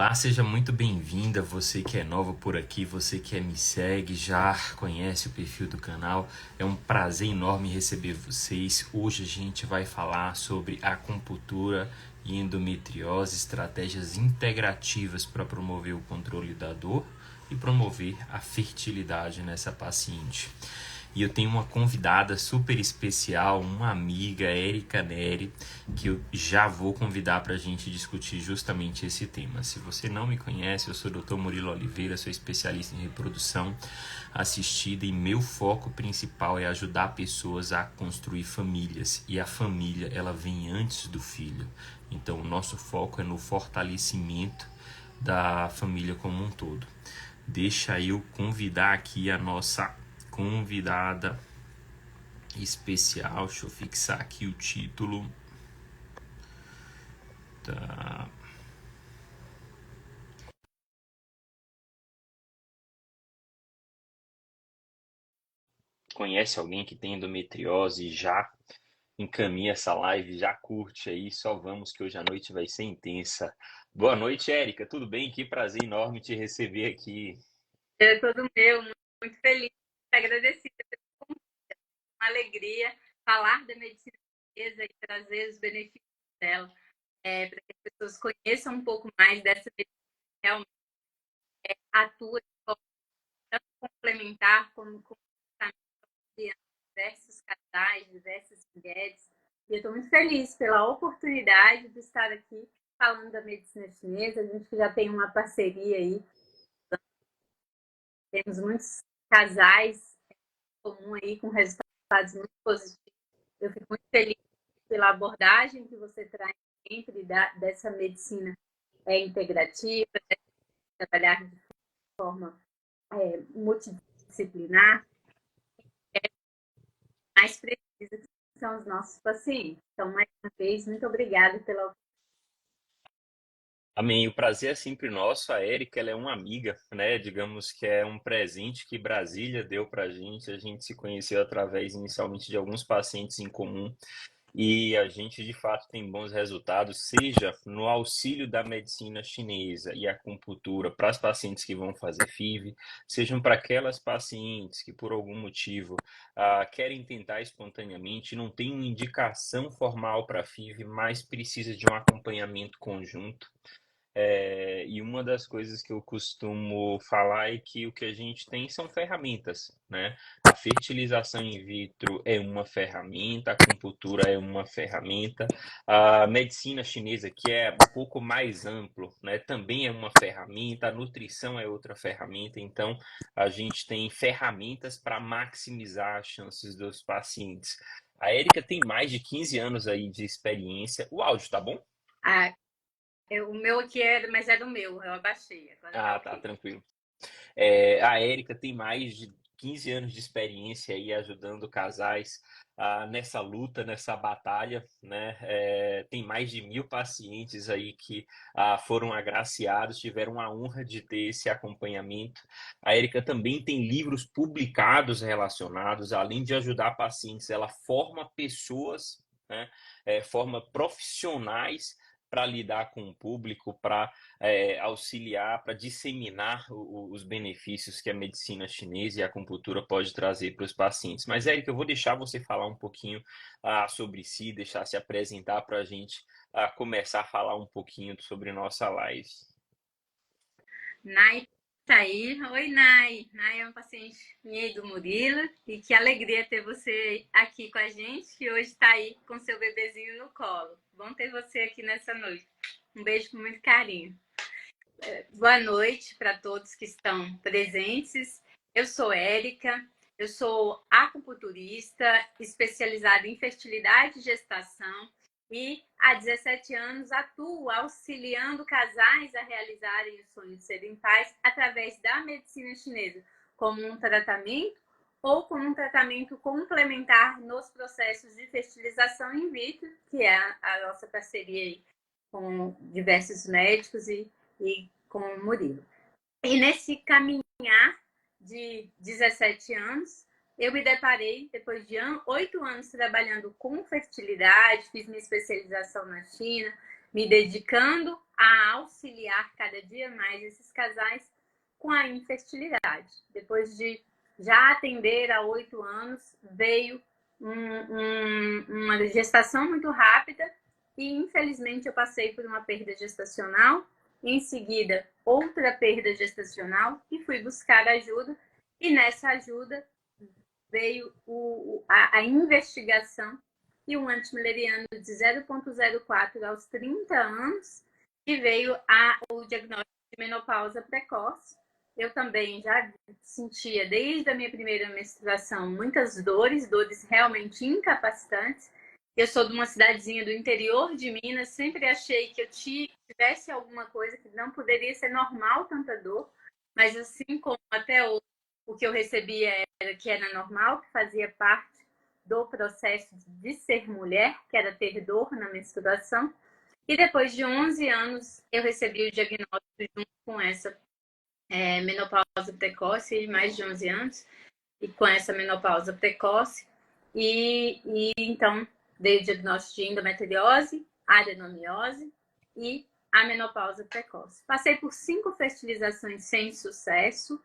Olá, seja muito bem-vinda, você que é nova por aqui, você que me segue, já conhece o perfil do canal, é um prazer enorme receber vocês. Hoje a gente vai falar sobre acupuntura e endometriose, estratégias integrativas para promover o controle da dor e promover a fertilidade nessa paciente. E eu tenho uma convidada super especial, uma amiga, Érica Neri, que eu já vou convidar para a gente discutir justamente esse tema. Se você não me conhece, eu sou o Dr. Murilo Oliveira, sou especialista em reprodução assistida e meu foco principal é ajudar pessoas a construir famílias. E a família, ela vem antes do filho. Então, o nosso foco é no fortalecimento da família como um todo. Deixa eu convidar aqui a nossa convidada especial. Deixa eu fixar aqui o título. Tá. Conhece alguém que tem endometriose e já encaminha essa live, já curte aí, só vamos que hoje a noite vai ser intensa. Boa noite, Érica, tudo bem? Que prazer enorme te receber aqui. É todo meu, muito feliz, agradecida pelo convite, uma alegria falar da medicina chinesa e trazer os benefícios dela, para que as pessoas conheçam um pouco mais dessa medicina que realmente atua de forma tanto complementar como de diversos casais, diversas mulheres. E eu estou muito feliz pela oportunidade de estar aqui falando da medicina chinesa. A gente já tem uma parceria aí, temos muitos casais comum aí com resultados muito positivos. Eu fico muito feliz pela abordagem que você traz sempre dessa medicina integrativa, trabalhar de forma multidisciplinar, mais precisa que são os nossos pacientes. Então, mais uma vez, muito obrigada pela. Amém. O prazer é sempre nosso. A Érica, ela é uma amiga, né? Digamos que é um presente que Brasília deu pra gente. A gente se conheceu através inicialmente de alguns pacientes em comum. E a gente de fato tem bons resultados, seja no auxílio da medicina chinesa e acupuntura para as pacientes que vão fazer FIV, sejam para aquelas pacientes que por algum motivo querem tentar espontaneamente, não tem uma indicação formal para FIV, mas precisa de um acompanhamento conjunto. E uma das coisas que eu costumo falar é que o que a gente tem são ferramentas, né? A fertilização in vitro é uma ferramenta, a acupuntura é uma ferramenta, a medicina chinesa, que é um pouco mais amplo, né? Também é uma ferramenta, a nutrição é outra ferramenta, então a gente tem ferramentas para maximizar as chances dos pacientes. A Érica tem mais de 15 anos aí de experiência. O áudio tá bom? Ah, o meu aqui mas é do meu, eu abaixei, agora tá Ah, tá ok. tranquilo. A Érica tem mais de 15 anos de experiência aí ajudando casais nessa luta, nessa batalha, né? Tem mais de 1.000 pacientes aí que foram agraciados, tiveram a honra de ter esse acompanhamento. A Érica também tem livros publicados relacionados, além de ajudar pacientes, ela forma pessoas, né? Forma profissionais para lidar com o público, para auxiliar, para disseminar os benefícios que a medicina chinesa e a acupuntura pode trazer para os pacientes. Mas, Érica, eu vou deixar você falar um pouquinho sobre si, deixar se apresentar para a gente começar a falar um pouquinho sobre nossa live. Nai tá aí. Oi, Nai. Nai é uma paciente minha e do Murilo. E que alegria ter você aqui com a gente, que hoje está aí com seu bebezinho no colo. Bom ter você aqui nessa noite. Um beijo com muito carinho. Boa noite para todos que estão presentes. Eu sou Érica, eu sou acupunturista, especializada em fertilidade e gestação e há 17 anos atuo auxiliando casais a realizarem o sonho de serem pais através da medicina chinesa, como um tratamento ou como um tratamento complementar nos processos de fertilização in vitro, que é a nossa parceria aí com diversos médicos e com o Murilo. E nesse caminhar de 17 anos, eu me deparei, depois de 8 anos trabalhando com fertilidade, fiz minha especialização na China, me dedicando a auxiliar cada dia mais esses casais com a infertilidade. Depois de já atender há 8 anos, veio uma gestação muito rápida e, infelizmente, eu passei por uma perda gestacional, em seguida, outra perda gestacional e fui buscar ajuda. E nessa ajuda veio a investigação e um antimileriano de 0,04 aos 30 anos, e veio o diagnóstico de menopausa precoce. Eu também já sentia, desde a minha primeira menstruação, muitas dores realmente incapacitantes. Eu sou de uma cidadezinha do interior de Minas, sempre achei que eu tivesse alguma coisa que não poderia ser normal, tanta dor, mas assim como até hoje, o que eu recebia era que era normal, que fazia parte do processo de ser mulher, que era ter dor na menstruação. E depois de 11 anos, eu recebi o diagnóstico junto com essa menopausa precoce, mais de 11 anos, e com essa menopausa precoce. E então, veio o diagnóstico de endometriose, adenomiose e a menopausa precoce. Passei por 5 fertilizações sem sucesso.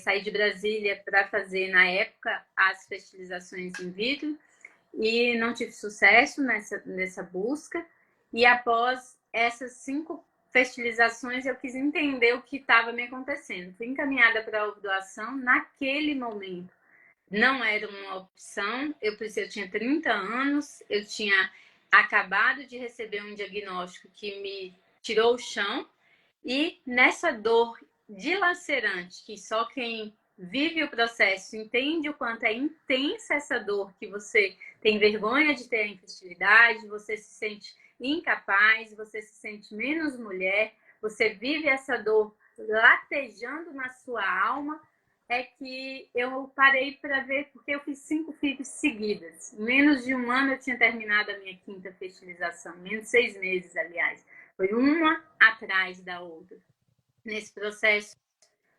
Saí de Brasília para fazer, na época, as fertilizações in vitro e não tive sucesso nessa busca. E após essas 5 fertilizações, eu quis entender o que estava me acontecendo. Fui encaminhada para a ovulação naquele momento. Não era uma opção, eu tinha 30 anos, eu tinha acabado de receber um diagnóstico que me tirou o chão, e nessa dor dilacerante, que só quem vive o processo entende o quanto é intensa essa dor, que você tem vergonha de ter a infertilidade, você se sente incapaz, você se sente menos mulher, você vive essa dor latejando na sua alma, é que eu parei para ver, porque eu fiz 5 filhos seguidas. Em menos de 1 ano eu tinha terminado a minha 5ª fertilização, menos de 6 meses, aliás. Foi uma atrás da outra. Nesse processo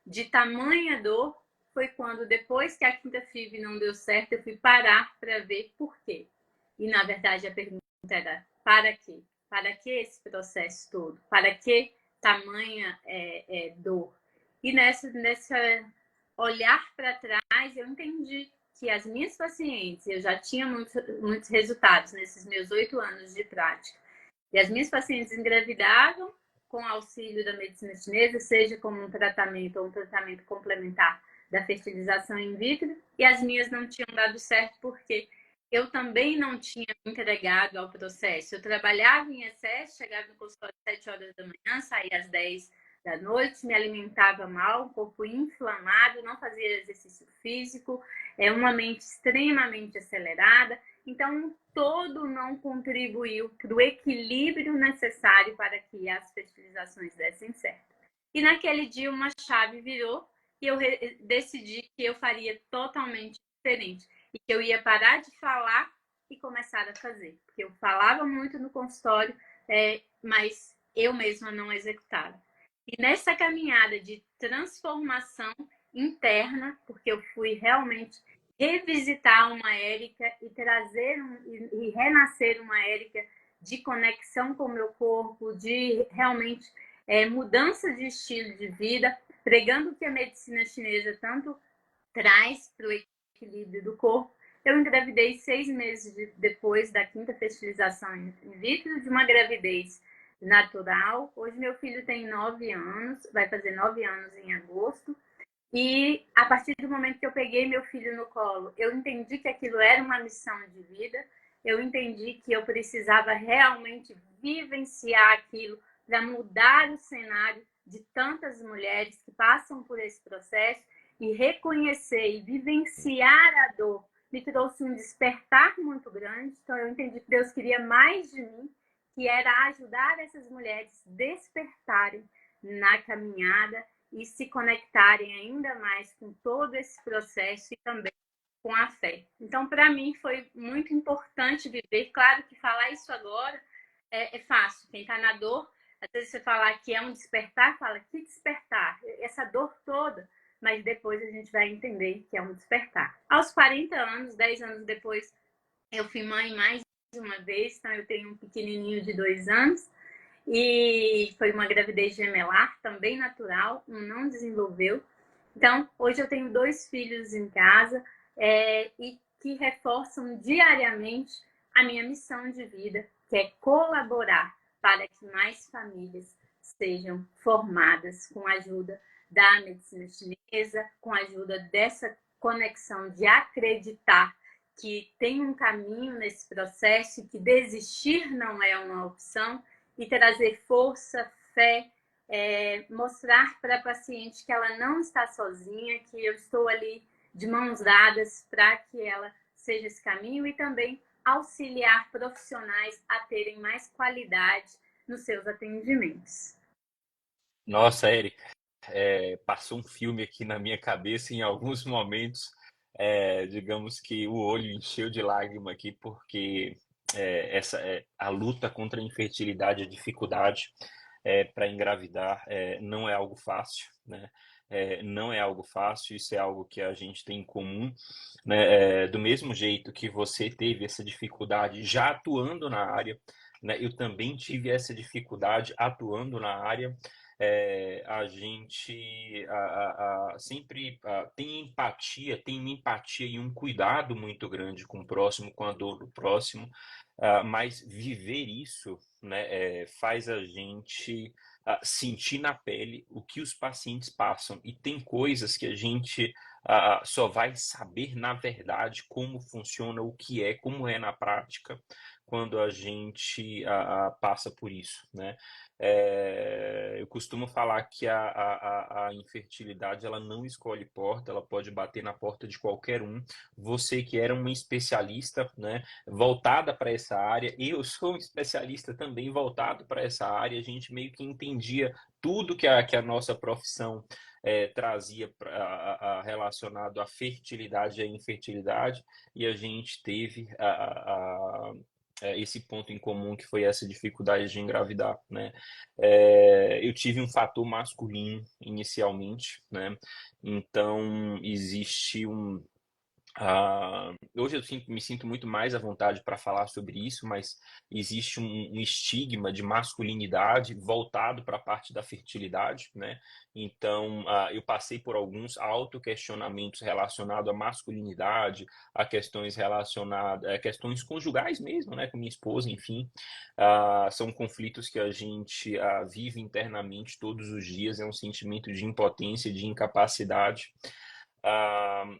de tamanha dor, foi quando, depois que a 5ª FIV não deu certo, eu fui parar para ver por quê. E, na verdade, a pergunta era, para quê? Para que esse processo todo? Para que tamanha dor? E nessa olhar para trás, eu entendi que as minhas pacientes, eu já tinha muitos resultados nesses meus 8 anos de prática, e as minhas pacientes engravidavam com auxílio da medicina chinesa, seja como um tratamento ou um tratamento complementar da fertilização in vitro, e as minhas não tinham dado certo porque eu também não tinha me entregado ao processo. Eu trabalhava em excesso, chegava no consultório às 7 horas da manhã, saía às 10 da noite, me alimentava mal, corpo inflamado, não fazia exercício físico, uma mente extremamente acelerada. Então, todo não contribuiu para o equilíbrio necessário para que as fertilizações dessem certo. E naquele dia uma chave virou e eu decidi que eu faria totalmente diferente e que eu ia parar de falar e começar a fazer. Porque eu falava muito no consultório, mas eu mesma não executava. E nessa caminhada de transformação interna, porque eu fui realmente revisitar uma Érica e trazer e renascer uma Érica de conexão com o meu corpo, de realmente mudança de estilo de vida, pregando o que a medicina chinesa tanto traz para o equilíbrio do corpo. Eu engravidei 6 meses depois da 5ª fertilização in vitro, de uma gravidez natural. Hoje meu filho tem 9 anos, vai fazer 9 anos em agosto. E a partir do momento que eu peguei meu filho no colo, eu entendi que aquilo era uma missão de vida. Eu entendi que eu precisava realmente vivenciar aquilo para mudar o cenário de tantas mulheres que passam por esse processo, e reconhecer e vivenciar a dor me trouxe um despertar muito grande. Então eu entendi que Deus queria mais de mim, que era ajudar essas mulheres despertarem na caminhada e se conectarem ainda mais com todo esse processo e também com a fé. Então, para mim, foi muito importante viver. Claro que falar isso agora é fácil. Quem está na dor, às vezes você falar que é um despertar, fala, que despertar? Essa dor toda. Mas depois a gente vai entender que é um despertar. Aos 40 anos, 10 anos depois, eu fui mãe mais uma vez. Então, eu tenho um pequenininho de 2 anos. e foi uma gravidez gemelar, também natural, um não desenvolveu. Então, hoje eu tenho 2 filhos em casa e que reforçam diariamente a minha missão de vida, que é colaborar para que mais famílias sejam formadas com a ajuda da medicina chinesa, com a ajuda dessa conexão de acreditar que tem um caminho nesse processo, que desistir não é uma opção, e trazer força, fé, mostrar para a paciente que ela não está sozinha, que eu estou ali de mãos dadas para que ela seja esse caminho, e também auxiliar profissionais a terem mais qualidade nos seus atendimentos. Nossa, Érica, passou um filme aqui na minha cabeça em alguns momentos. Digamos que o olho encheu de lágrima aqui, porque a luta contra a infertilidade, a dificuldade para engravidar, não é algo fácil, né? Não é algo fácil, isso é algo que a gente tem em comum, né? Do mesmo jeito que você teve essa dificuldade já atuando na área, né? Eu também tive essa dificuldade atuando na área. A gente sempre tem uma empatia e um cuidado muito grande com o próximo, com a dor do próximo, mas viver isso, né, faz a gente sentir na pele o que os pacientes passam. E tem coisas que a gente só vai saber na verdade como funciona, o que é, como é na prática, quando a gente passa por isso, né? Eu costumo falar que a infertilidade ela não escolhe porta, ela pode bater na porta de qualquer um. Você que era uma especialista, né, voltada para essa área, eu sou um especialista também voltado para essa área, a gente meio que entendia tudo que a nossa profissão trazia relacionado à fertilidade e à infertilidade, e a gente teve esse ponto em comum que foi essa dificuldade de engravidar, né? Eu tive um fator masculino inicialmente, né? Então existe hoje me sinto muito mais à vontade para falar sobre isso, mas existe um estigma de masculinidade voltado para a parte da fertilidade, né? Então, eu passei por alguns autoquestionamentos relacionados à masculinidade, a questões relacionadas, a questões conjugais mesmo, né? Com minha esposa, enfim. São conflitos que a gente vive internamente todos os dias, é um sentimento de impotência, de incapacidade.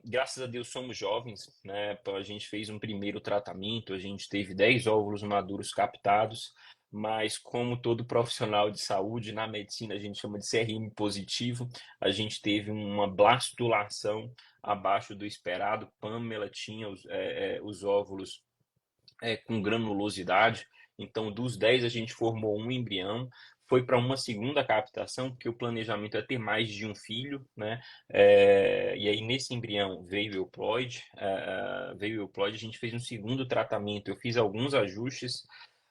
Graças a Deus somos jovens, né? A gente fez um primeiro tratamento, a gente teve 10 óvulos maduros captados, mas como todo profissional de saúde, na medicina a gente chama de CRM positivo, a gente teve uma blastulação abaixo do esperado. Pamela tinha os óvulos com granulosidade. Então, dos 10, a gente formou um embrião, foi para uma segunda captação, porque o planejamento é ter mais de um filho, né? E aí, nesse embrião, veio o euploide, a gente fez um segundo tratamento, eu fiz alguns ajustes,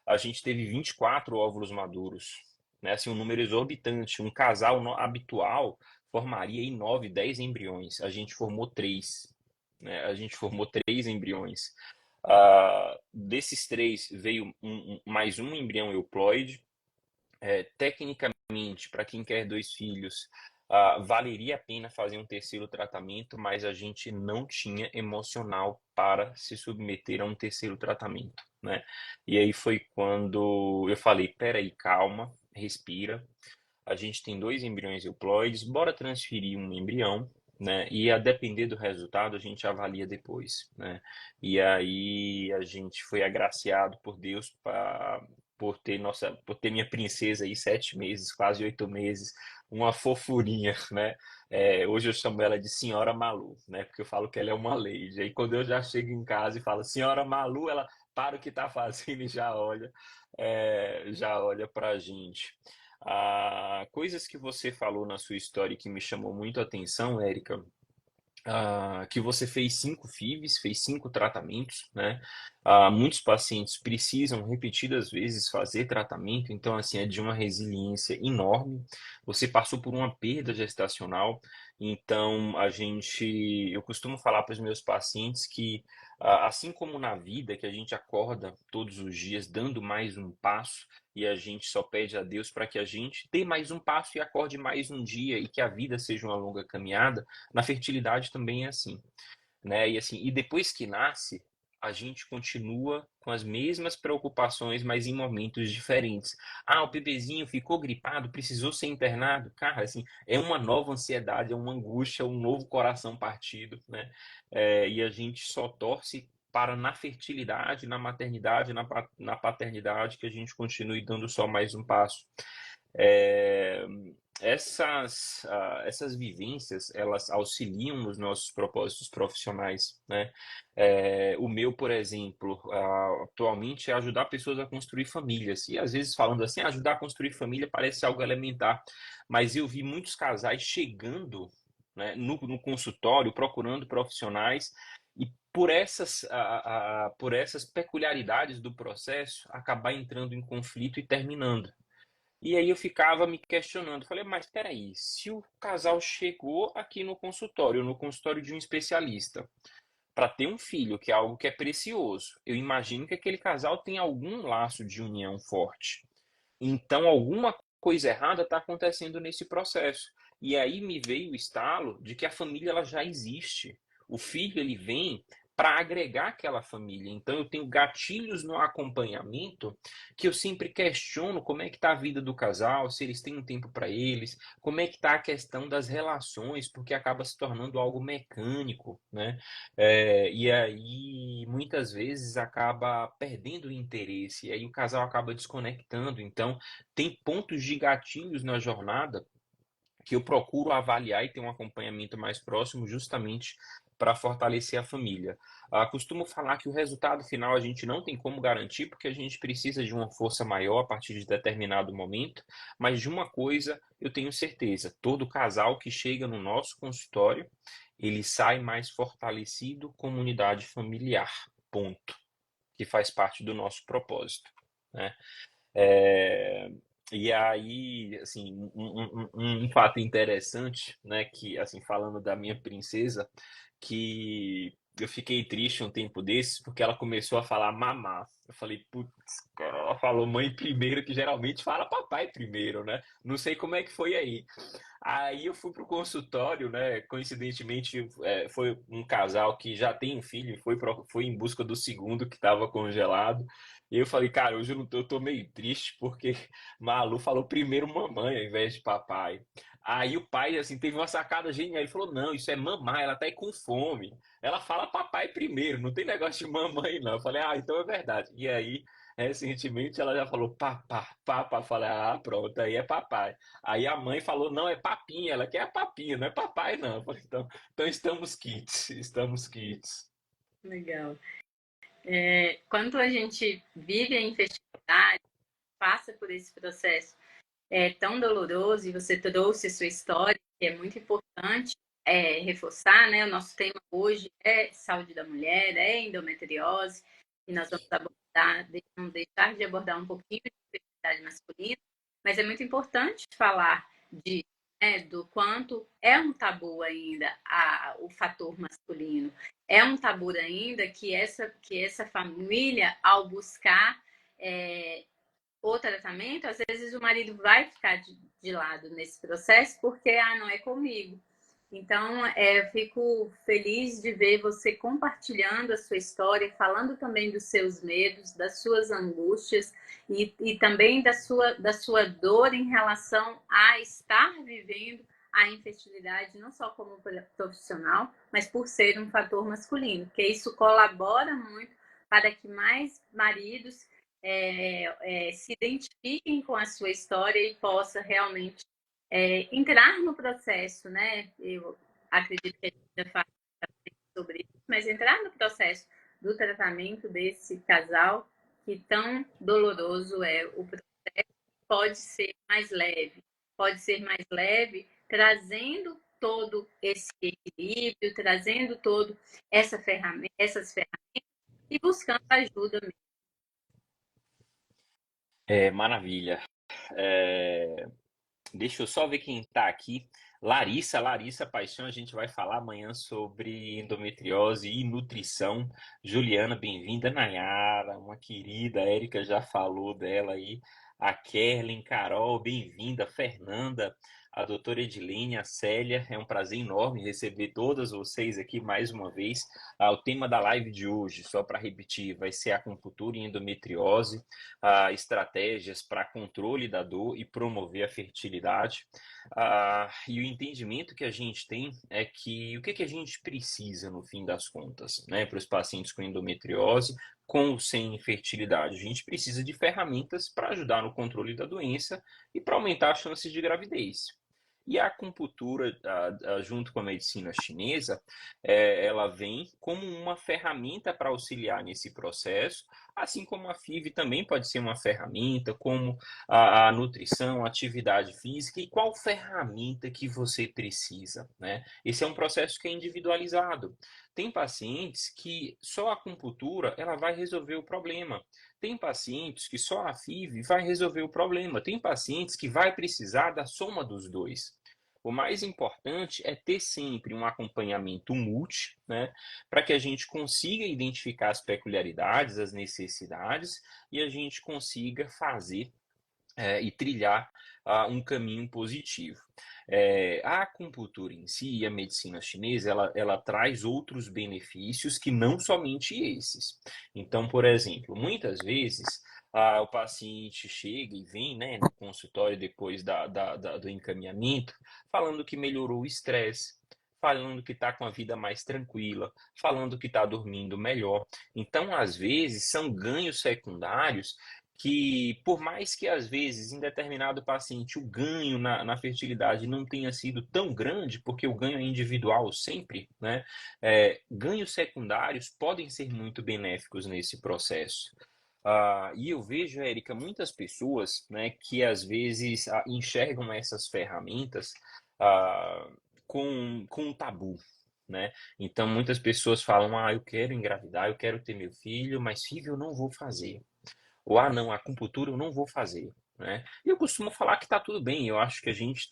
a gente teve 24 óvulos maduros, né? Assim, um número exorbitante. Um casal habitual formaria aí 9, 10 embriões, a gente formou 3, né? A gente formou 3 embriões. Desses 3 veio mais um embrião euploide. Tecnicamente, para quem quer 2 filhos, valeria a pena fazer um terceiro tratamento, mas a gente não tinha emocional para se submeter a um terceiro tratamento, né? E aí foi quando eu falei, peraí, calma, respira, a gente tem 2 embriões euploides, bora transferir um embrião, né? E a depender do resultado, a gente avalia depois, né? E aí a gente foi agraciado por Deus por ter minha princesa aí 7 meses, quase 8 meses, uma fofurinha, né? Hoje eu chamo ela de Senhora Malu, né? Porque eu falo que ela é uma lady. Aí quando eu já chego em casa e falo Senhora Malu, ela para o que está fazendo e já olha para a gente. Coisas que você falou na sua história que me chamou muito a atenção, Érica, que você fez 5 FIVs, fez 5 tratamentos, né? Muitos pacientes precisam repetidas vezes fazer tratamento, então, assim, é de uma resiliência enorme. Você passou por uma perda gestacional, então eu costumo falar para os meus pacientes que, assim como na vida, que a gente acorda todos os dias dando mais um passo, e a gente só pede a Deus para que a gente dê mais um passo e acorde mais um dia, e que a vida seja uma longa caminhada, na fertilidade também é assim, né? E assim, e depois que nasce, a gente continua com as mesmas preocupações, mas em momentos diferentes. O bebezinho ficou gripado, precisou ser internado. Cara, assim, é uma nova ansiedade, é uma angústia, um novo coração partido, né? E a gente só torce para na fertilidade, na maternidade, na paternidade, que a gente continue dando só mais um passo. É, essas vivências, elas auxiliam nos nossos propósitos profissionais, né? O meu, por exemplo, atualmente é ajudar pessoas a construir famílias. E às vezes falando assim, ajudar a construir família parece algo elementar, mas eu vi muitos casais chegando, né, no consultório, procurando profissionais e por essas peculiaridades do processo, acabar entrando em conflito e terminando. E aí eu ficava me questionando, falei, mas peraí, se o casal chegou aqui no consultório de um especialista, para ter um filho, que é algo que é precioso, eu imagino que aquele casal tem algum laço de união forte. Então, alguma coisa errada está acontecendo nesse processo. E aí me veio o estalo de que a família ela já existe. O filho ele vem para agregar aquela família. Então, eu tenho gatilhos no acompanhamento que eu sempre questiono como é que está a vida do casal, se eles têm um tempo para eles, como é que está a questão das relações, porque acaba se tornando algo mecânico, né? E aí, muitas vezes, acaba perdendo o interesse, e aí o casal acaba desconectando. Então, tem pontos de gatilhos na jornada que eu procuro avaliar e ter um acompanhamento mais próximo, justamente para fortalecer a família. Costumo falar que o resultado final a gente não tem como garantir, porque a gente precisa de uma força maior a partir de determinado momento, mas de uma coisa eu tenho certeza: todo casal que chega no nosso consultório, ele sai mais fortalecido como unidade familiar, ponto, que faz parte do nosso propósito, né? É, e aí, assim, um fato interessante, né, que, assim, falando da minha princesa, que eu fiquei triste um tempo desses, porque ela começou a falar mamá. Eu falei, putz, cara, ela falou mãe primeiro, que geralmente fala papai primeiro, né? Não sei como é que foi aí. Aí eu fui pro consultório, né? Coincidentemente, foi um casal que já tem um filho, e foi em busca do segundo que estava congelado. E eu falei, cara, hoje eu, não tô, eu tô meio triste porque Malu falou primeiro mamãe ao invés de papai. Aí o pai, assim, teve uma sacada genial. Ele falou, não, isso é mamãe, ela tá aí com fome. Ela fala papai primeiro, não tem negócio de mamãe, não. Eu falei, então é verdade. E aí, recentemente, ela já falou papá, papá. Eu falei, pronto, aí é papai. Aí a mãe falou, não, é papinha, ela quer a papinha, não é papai, não. Eu falei, então estamos kits, estamos kits. Legal. Quando a gente vive a infertilidade, passa por esse processo tão doloroso, e você trouxe a sua história, que é muito importante reforçar, né? O nosso tema hoje é saúde da mulher, é endometriose, e nós vamos abordar, não deixar de abordar um pouquinho de fertilidade masculina, mas é muito importante falar de, do quanto é um tabu ainda o fator masculino. É um tabu ainda que essa família, ao buscar o tratamento, às vezes o marido vai ficar de lado nesse processo porque, não é comigo. Então, eu fico feliz de ver você compartilhando a sua história, falando também dos seus medos, das suas angústias e também da sua dor em relação a estar vivendo a infertilidade, não só como profissional, mas por ser um fator masculino, porque isso colabora muito para que mais maridos se identifiquem com a sua história e possa realmente entrar no processo, né? Eu acredito que a gente já fala sobre isso, mas entrar no processo do tratamento desse casal, que tão doloroso é o processo, pode ser mais leve, trazendo todo esse equilíbrio, trazendo todo essas ferramentas e buscando ajuda mesmo. Maravilha. É, Deixa eu só ver quem está aqui. Larissa Paixão, a gente vai falar amanhã sobre endometriose e nutrição. Juliana, bem-vinda. Nayara, uma querida. A Érica já falou dela aí. A Kerlin, Carol, bem-vinda. Fernanda, a doutora Edilene, a Célia. É um prazer enorme receber todas vocês aqui mais uma vez. O tema da live de hoje, só para repetir, vai ser acupuntura e endometriose, estratégias para controle da dor e promover a fertilidade. E o entendimento que a gente tem é que o que a gente precisa, no fim das contas, né, para os pacientes com endometriose, com ou sem infertilidade. A gente precisa de ferramentas para ajudar no controle da doença e para aumentar as chances de gravidez. E a acupuntura, junto com a medicina chinesa, ela vem como uma ferramenta para auxiliar nesse processo, assim como a FIV também pode ser uma ferramenta, como a nutrição, a atividade física, e qual ferramenta que você precisa, né? Esse é um processo que é individualizado. Tem pacientes que só a acupuntura ela vai resolver o problema. Tem pacientes que só a FIV vai resolver o problema. Tem pacientes que vai precisar da soma dos dois. O mais importante é ter sempre um acompanhamento multi, né, para que a gente consiga identificar as peculiaridades, as necessidades e a gente consiga fazer e trilhar um caminho positivo. A acupuntura em si e a medicina chinesa, ela traz outros benefícios que não somente esses. Então, por exemplo, muitas vezes o paciente chega e vem, né, no consultório depois do encaminhamento, falando que melhorou o estresse, falando que está com a vida mais tranquila, falando que está dormindo melhor. Então, às vezes, são ganhos secundários que, por mais que às vezes em determinado paciente o ganho na fertilidade não tenha sido tão grande, porque o ganho é individual sempre, né? Ganhos secundários podem ser muito benéficos nesse processo. E eu vejo, Érica, muitas pessoas, né, que às vezes enxergam essas ferramentas ah, com um tabu. Né? Então, muitas pessoas falam: eu quero engravidar, eu quero ter meu filho, mas filho eu não vou fazer. Ou, não, a acupuntura eu não vou fazer, né? E eu costumo falar que está tudo bem. Eu acho que a gente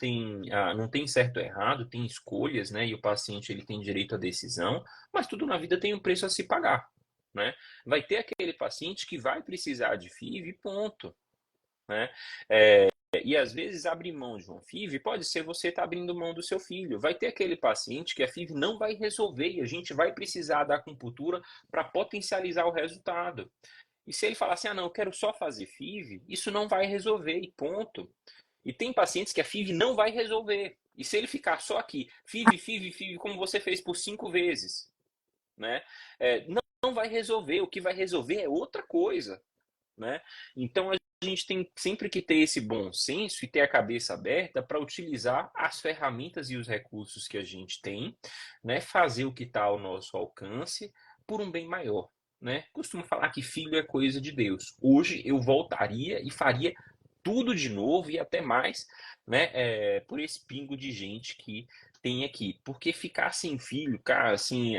não tem certo ou errado, tem escolhas, né? E o paciente ele tem direito à decisão, mas tudo na vida tem um preço a se pagar, né? Vai ter aquele paciente que vai precisar de FIV, ponto, né? E às vezes abrir mão de um FIV pode ser você estar abrindo mão do seu filho. Vai ter aquele paciente que a FIV não vai resolver e a gente vai precisar da acupuntura para potencializar o resultado. E se ele falar assim, não, eu quero só fazer FIV, isso não vai resolver, e ponto. E tem pacientes que a FIV não vai resolver. E se ele ficar só aqui, FIV, FIV, FIV, como você fez por 5 vezes, né? Não vai resolver. O que vai resolver é outra coisa, né? Então a gente tem sempre que ter esse bom senso e ter a cabeça aberta para utilizar as ferramentas e os recursos que a gente tem, né? Fazer o que está ao nosso alcance por um bem maior. Né? Costumo falar que filho é coisa de Deus. Hoje eu voltaria e faria tudo de novo e até mais, né? Por esse pingo de gente que tem aqui. Porque ficar sem filho, cara, assim,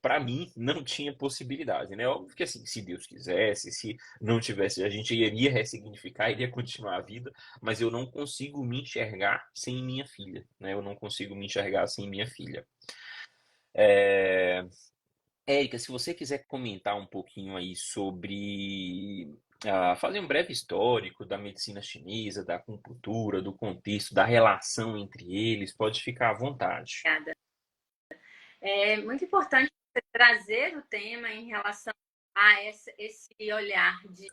para mim não tinha possibilidade, né? Óbvio que assim, se Deus quisesse, se não tivesse, a gente iria ressignificar, iria continuar a vida, mas eu não consigo me enxergar sem minha filha, né? Eu não consigo me enxergar sem minha filha. Érica, se você quiser comentar um pouquinho aí sobre fazer um breve histórico da medicina chinesa, da acupuntura, do contexto, da relação entre eles, pode ficar à vontade. Obrigada. É muito importante você trazer o tema em relação a esse olhar de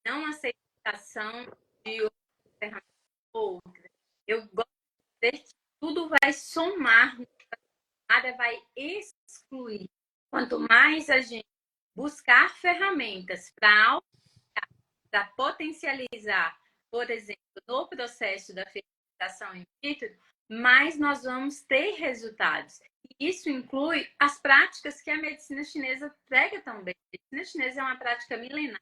não aceitação de outra ferramenta ou outra. Eu gosto de dizer que tudo vai somar, nada vai excluir. Quanto mais a gente buscar ferramentas para potencializar, por exemplo, no processo da fertilização in vitro, mais nós vamos ter resultados. E isso inclui as práticas que a medicina chinesa prega também. A medicina chinesa é uma prática milenar,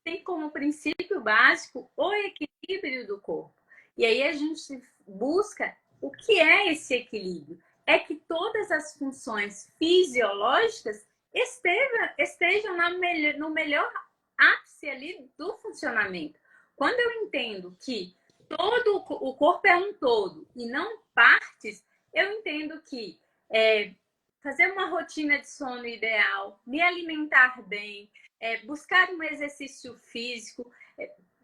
tem como princípio básico o equilíbrio do corpo. E aí a gente busca o que é esse equilíbrio. É que todas as funções fisiológicas estejam no melhor ápice ali do funcionamento. Quando eu entendo que todo o corpo é um todo e não partes, eu entendo que fazer uma rotina de sono ideal, me alimentar bem, buscar um exercício físico,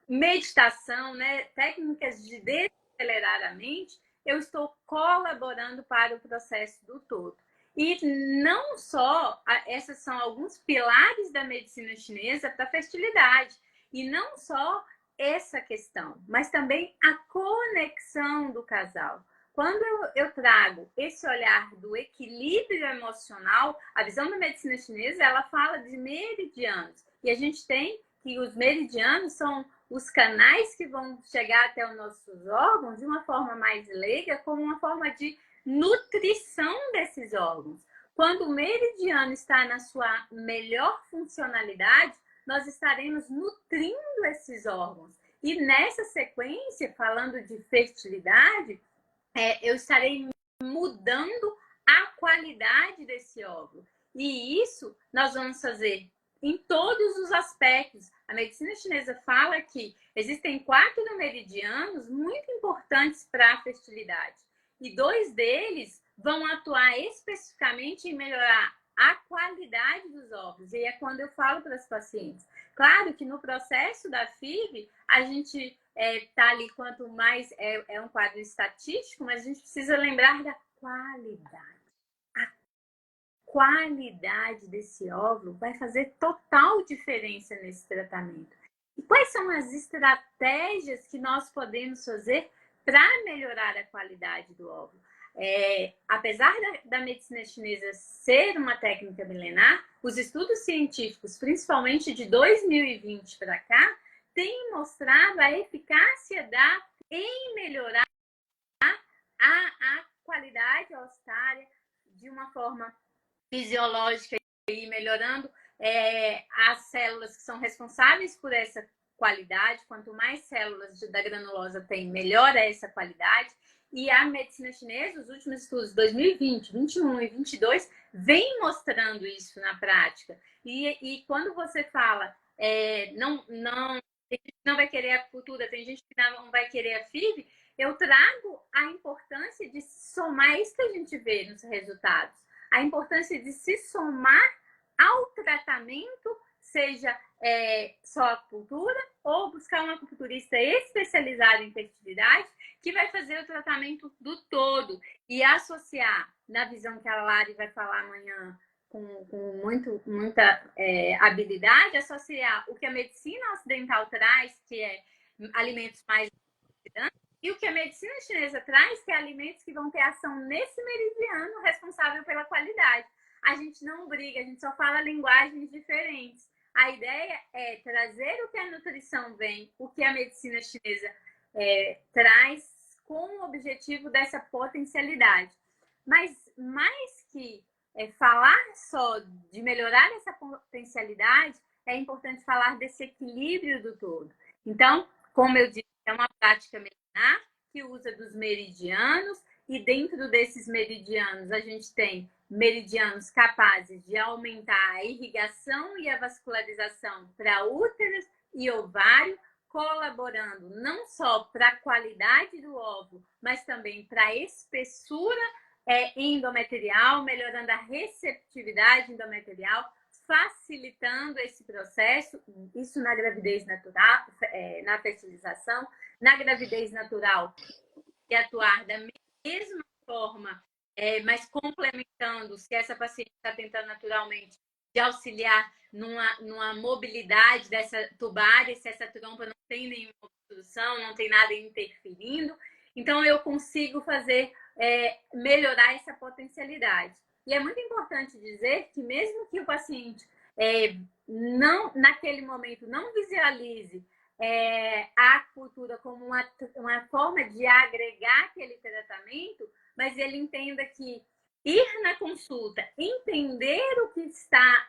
meditação, né, técnicas de desacelerar a mente, eu estou colaborando para o processo do todo. E não só, esses são alguns pilares da medicina chinesa para a fertilidade, e não só essa questão, mas também a conexão do casal. Quando eu trago esse olhar do equilíbrio emocional, a visão da medicina chinesa, ela fala de meridianos. E a gente tem que os meridianos são os canais que vão chegar até os nossos órgãos de uma forma mais leiga, como uma forma de nutrição desses órgãos. Quando o meridiano está na sua melhor funcionalidade, nós estaremos nutrindo esses órgãos. E nessa sequência, falando de fertilidade, eu estarei mudando a qualidade desse óvulo. E isso nós vamos fazer em todos os aspectos. A medicina chinesa fala que existem 4 meridianos muito importantes para a fertilidade. E 2 deles vão atuar especificamente em melhorar a qualidade dos óvulos. E é quando eu falo para as pacientes. Claro que no processo da FIV, a gente está ali, quanto mais é um quadro estatístico, mas a gente precisa lembrar da qualidade. A qualidade desse óvulo vai fazer total diferença nesse tratamento. E quais são as estratégias que nós podemos fazer para melhorar a qualidade do óvulo? Apesar da medicina chinesa ser uma técnica milenar, os estudos científicos, principalmente de 2020 para cá, têm mostrado a eficácia em melhorar a qualidade ossária de uma forma fisiológica e melhorando as células que são responsáveis por essa qualidade. Quanto mais células da granulosa tem, melhor é essa qualidade. E a medicina chinesa, os últimos estudos, 2020, 21 e 22, vem mostrando isso na prática. E quando você fala, tem gente que não vai querer a acupuntura, tem gente que não vai querer a FIV, eu trago a importância de somar, isso que a gente vê nos resultados, a importância de se somar ao tratamento, seja só acupuntura ou buscar um acupunturista especializado em fertilidade, que vai fazer o tratamento do todo e associar, na visão que a Lari vai falar amanhã com muita habilidade, associar o que a medicina ocidental traz, que é alimentos mais e o que a medicina chinesa traz, que é alimentos que vão ter ação nesse meridiano responsável pela qualidade. A gente não briga, a gente só fala linguagens diferentes. A ideia é trazer o que a nutrição vem, o que a medicina chinesa traz, com o objetivo dessa potencialidade. Mas mais que falar só de melhorar essa potencialidade, é importante falar desse equilíbrio do todo. Então, como eu disse, é uma prática milenar que usa dos meridianos, e dentro desses meridianos a gente tem meridianos capazes de aumentar a irrigação e a vascularização para útero e ovário, colaborando não só para a qualidade do óvulo, mas também para a espessura endometrial, melhorando a receptividade endometrial, facilitando esse processo, isso na gravidez natural, na fertilização, na gravidez natural, e atuar da mesma forma, mas complementando, se essa paciente está tentando naturalmente, de auxiliar numa mobilidade dessa tubária, se essa trompa não tem nenhuma obstrução, não tem nada interferindo, então eu consigo fazer, melhorar essa potencialidade. E é muito importante dizer que mesmo que o paciente não, naquele momento, não visualize a acupuntura como uma forma de agregar aquele tratamento, mas ele entenda que ir na consulta, entender o que está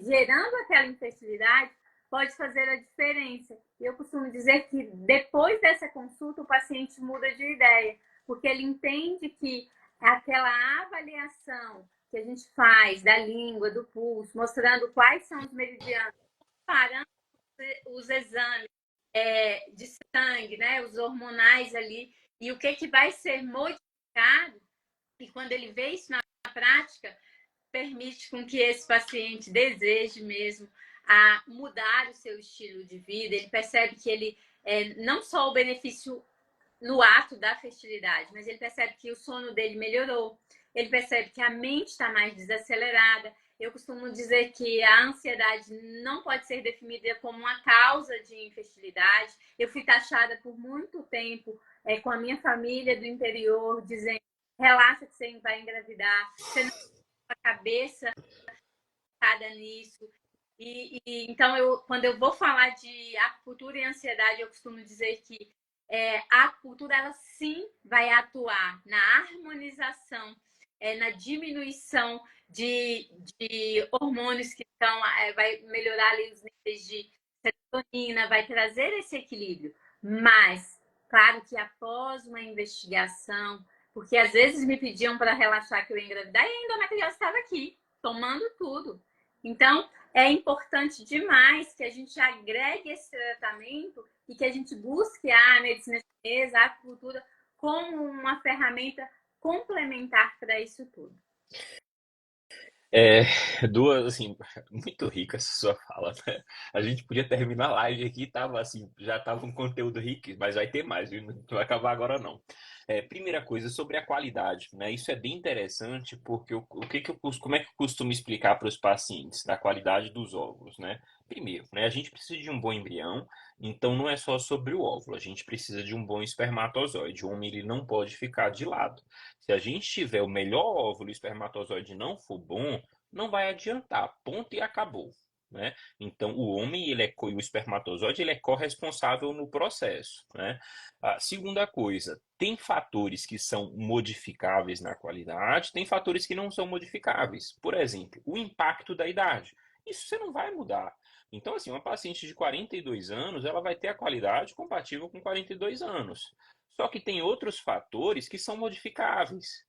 gerando aquela infertilidade, pode fazer a diferença. Eu costumo dizer que depois dessa consulta o paciente muda de ideia, porque ele entende que aquela avaliação que a gente faz da língua, do pulso, mostrando quais são os meridianos, parando os exames de sangue, né, os hormonais ali, e o que vai ser modificado, e quando ele vê isso na prática, permite com que esse paciente deseje mesmo a mudar o seu estilo de vida, ele percebe que ele não só o benefício no ato da fertilidade, mas ele percebe que o sono dele melhorou, ele percebe que a mente está mais desacelerada. Eu costumo dizer que a ansiedade não pode ser definida como uma causa de infertilidade. Eu fui taxada por muito tempo com a minha família do interior, dizendo: relaxa que você vai engravidar, você não tem a cabeça focada nisso. Então, quando eu vou falar de acupuntura e ansiedade, eu costumo dizer que a acupuntura, ela sim vai atuar na harmonização, na diminuição de hormônios que estão, vai melhorar ali os níveis de serotonina, vai trazer esse equilíbrio. Mas, claro que após uma investigação, porque às vezes me pediam para relaxar que eu ia engravidar e a endometriose estava aqui, tomando tudo. Então, é importante demais que a gente agregue esse tratamento e que a gente busque a medicina chinesa, a acupuntura, como uma ferramenta complementar para isso tudo. Duas, assim, muito rica essa sua fala, né? A gente podia terminar a live aqui, tava assim, já tava um conteúdo rico, mas vai ter mais, viu? Não vai acabar agora não. Primeira coisa, sobre a qualidade, né? Isso é bem interessante porque como é que eu costumo explicar para os pacientes da qualidade dos óvulos, né? Primeiro, né? A gente precisa de um bom embrião, então não é só sobre o óvulo, a gente precisa de um bom espermatozoide. O homem ele não pode ficar de lado. Se a gente tiver o melhor óvulo e o espermatozoide não for bom, não vai adiantar. Ponto e acabou. Né? Então, o homem e o espermatozoide ele é corresponsável no processo. Né? A segunda coisa, tem fatores que são modificáveis na qualidade, tem fatores que não são modificáveis. Por exemplo, o impacto da idade. Isso você não vai mudar. Então, assim, uma paciente de 42 anos, ela vai ter a qualidade compatível com 42 anos. Só que tem outros fatores que são modificáveis.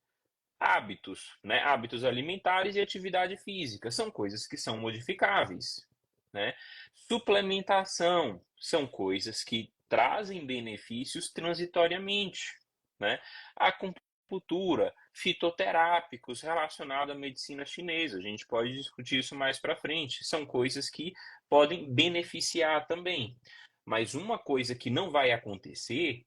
Hábitos, né? Hábitos alimentares e atividade física são coisas que são modificáveis, né? Suplementação são coisas que trazem benefícios transitoriamente, né? Acupuntura, fitoterápicos relacionados à medicina chinesa, a gente pode discutir isso mais para frente, são coisas que podem beneficiar também. Mas uma coisa que não vai acontecer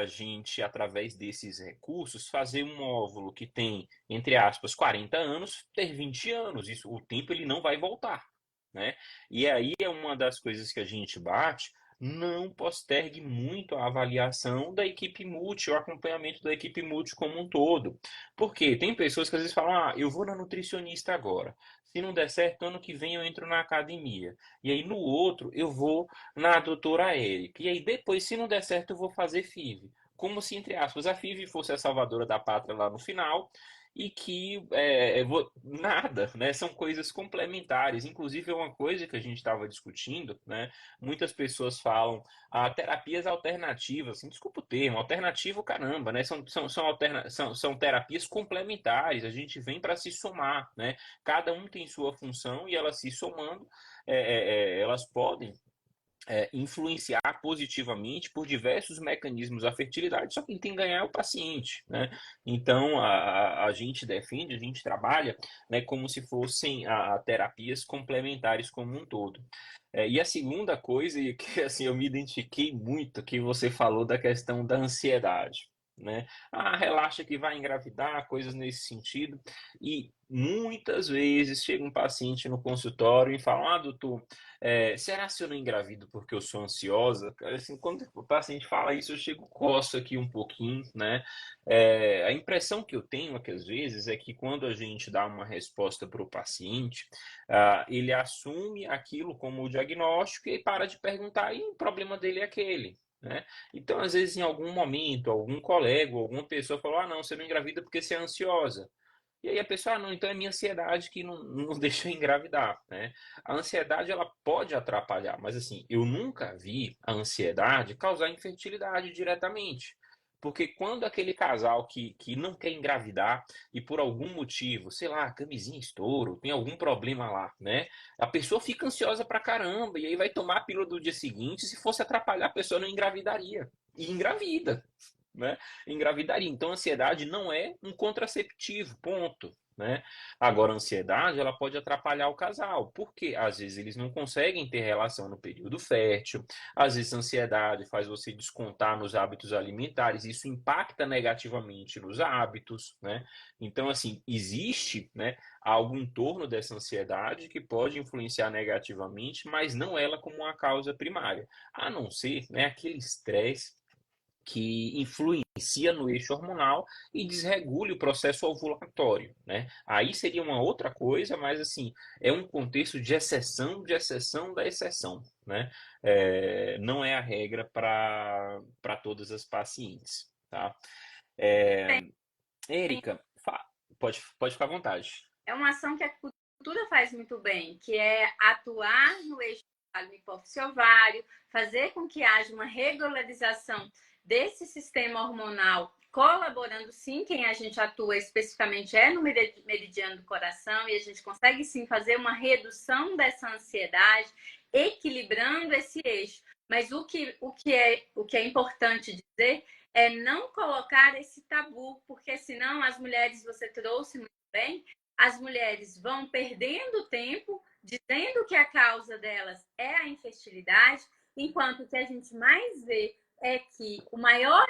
a gente, através desses recursos, fazer um óvulo que tem, entre aspas, 40 anos, ter 20 anos. Isso, o tempo ele não vai voltar. Né? E aí é uma das coisas que a gente bate, não postergue muito a avaliação da equipe multi, o acompanhamento da equipe multi como um todo. Porque tem pessoas que às vezes falam, eu vou na nutricionista agora. Se não der certo, ano que vem eu entro na academia. E aí no outro eu vou na doutora Érica. E aí depois, se não der certo, eu vou fazer FIV. Como se, entre aspas, a FIV fosse a salvadora da pátria lá no final e que nada, né? São coisas complementares. Inclusive, é uma coisa que a gente estava discutindo, né? Muitas pessoas falam terapias alternativas, assim, desculpa o termo, alternativo, caramba, né? São terapias complementares, a gente vem para se somar, né? Cada um tem sua função e elas se somando, elas podem influenciar positivamente por diversos mecanismos a fertilidade, só quem tem que ganhar é o paciente, né? Então, a gente defende, a gente trabalha, né, como se fossem terapias complementares como um todo. E a segunda coisa, e que assim, eu me identifiquei muito, que você falou da questão da ansiedade. Né? Relaxa que vai engravidar, coisas nesse sentido. E muitas vezes chega um paciente no consultório e fala: doutor, será se eu não engravido porque eu sou ansiosa? Assim, quando o paciente fala isso, eu chego, coço aqui um pouquinho, né? A impressão que eu tenho, que às vezes, é que quando a gente dá uma resposta para o paciente, ele assume aquilo como o diagnóstico e para de perguntar, e o problema dele é aquele. Né? Então, às vezes, em algum momento, algum colega, alguma pessoa falou: não, você não engravida porque você é ansiosa. E aí a pessoa, não, então é minha ansiedade que não deixa eu engravidar, né? A ansiedade, ela pode atrapalhar, mas assim, eu nunca vi a ansiedade causar infertilidade diretamente. Porque quando aquele casal que não quer engravidar e por algum motivo, sei lá, camisinha estouro, tem algum problema lá, né? A pessoa fica ansiosa pra caramba e aí vai tomar a pílula do dia seguinte. Se fosse atrapalhar, a pessoa não engravidaria. E engravida, né? Engravidaria. Então, a ansiedade não é um contraceptivo, ponto. Né? Agora, a ansiedade ela pode atrapalhar o casal, porque às vezes eles não conseguem ter relação no período fértil, às vezes a ansiedade faz você descontar nos hábitos alimentares, isso impacta negativamente nos hábitos, né? Então, assim, existe, né, algo em torno dessa ansiedade que pode influenciar negativamente, mas não ela como uma causa primária, a não ser, né, aquele estresse que influencia no eixo hormonal e desregule o processo ovulatório, né? Aí seria uma outra coisa, mas assim, é um contexto de exceção da exceção, né? Não é a regra para todas as pacientes, tá? É, Érica, pode ficar à vontade. É uma ação que a cultura faz muito bem, que é atuar no eixo do hipófise ovário, fazer com que haja uma regularização desse sistema hormonal, colaborando sim, quem a gente atua especificamente é no meridiano do coração, e a gente consegue sim fazer uma redução dessa ansiedade, equilibrando esse eixo. Mas o que é importante dizer é não colocar esse tabu, porque senão as mulheres, você trouxe muito bem, as mulheres vão perdendo tempo dizendo que a causa delas é a infertilidade, enquanto que a gente mais vê é que a maior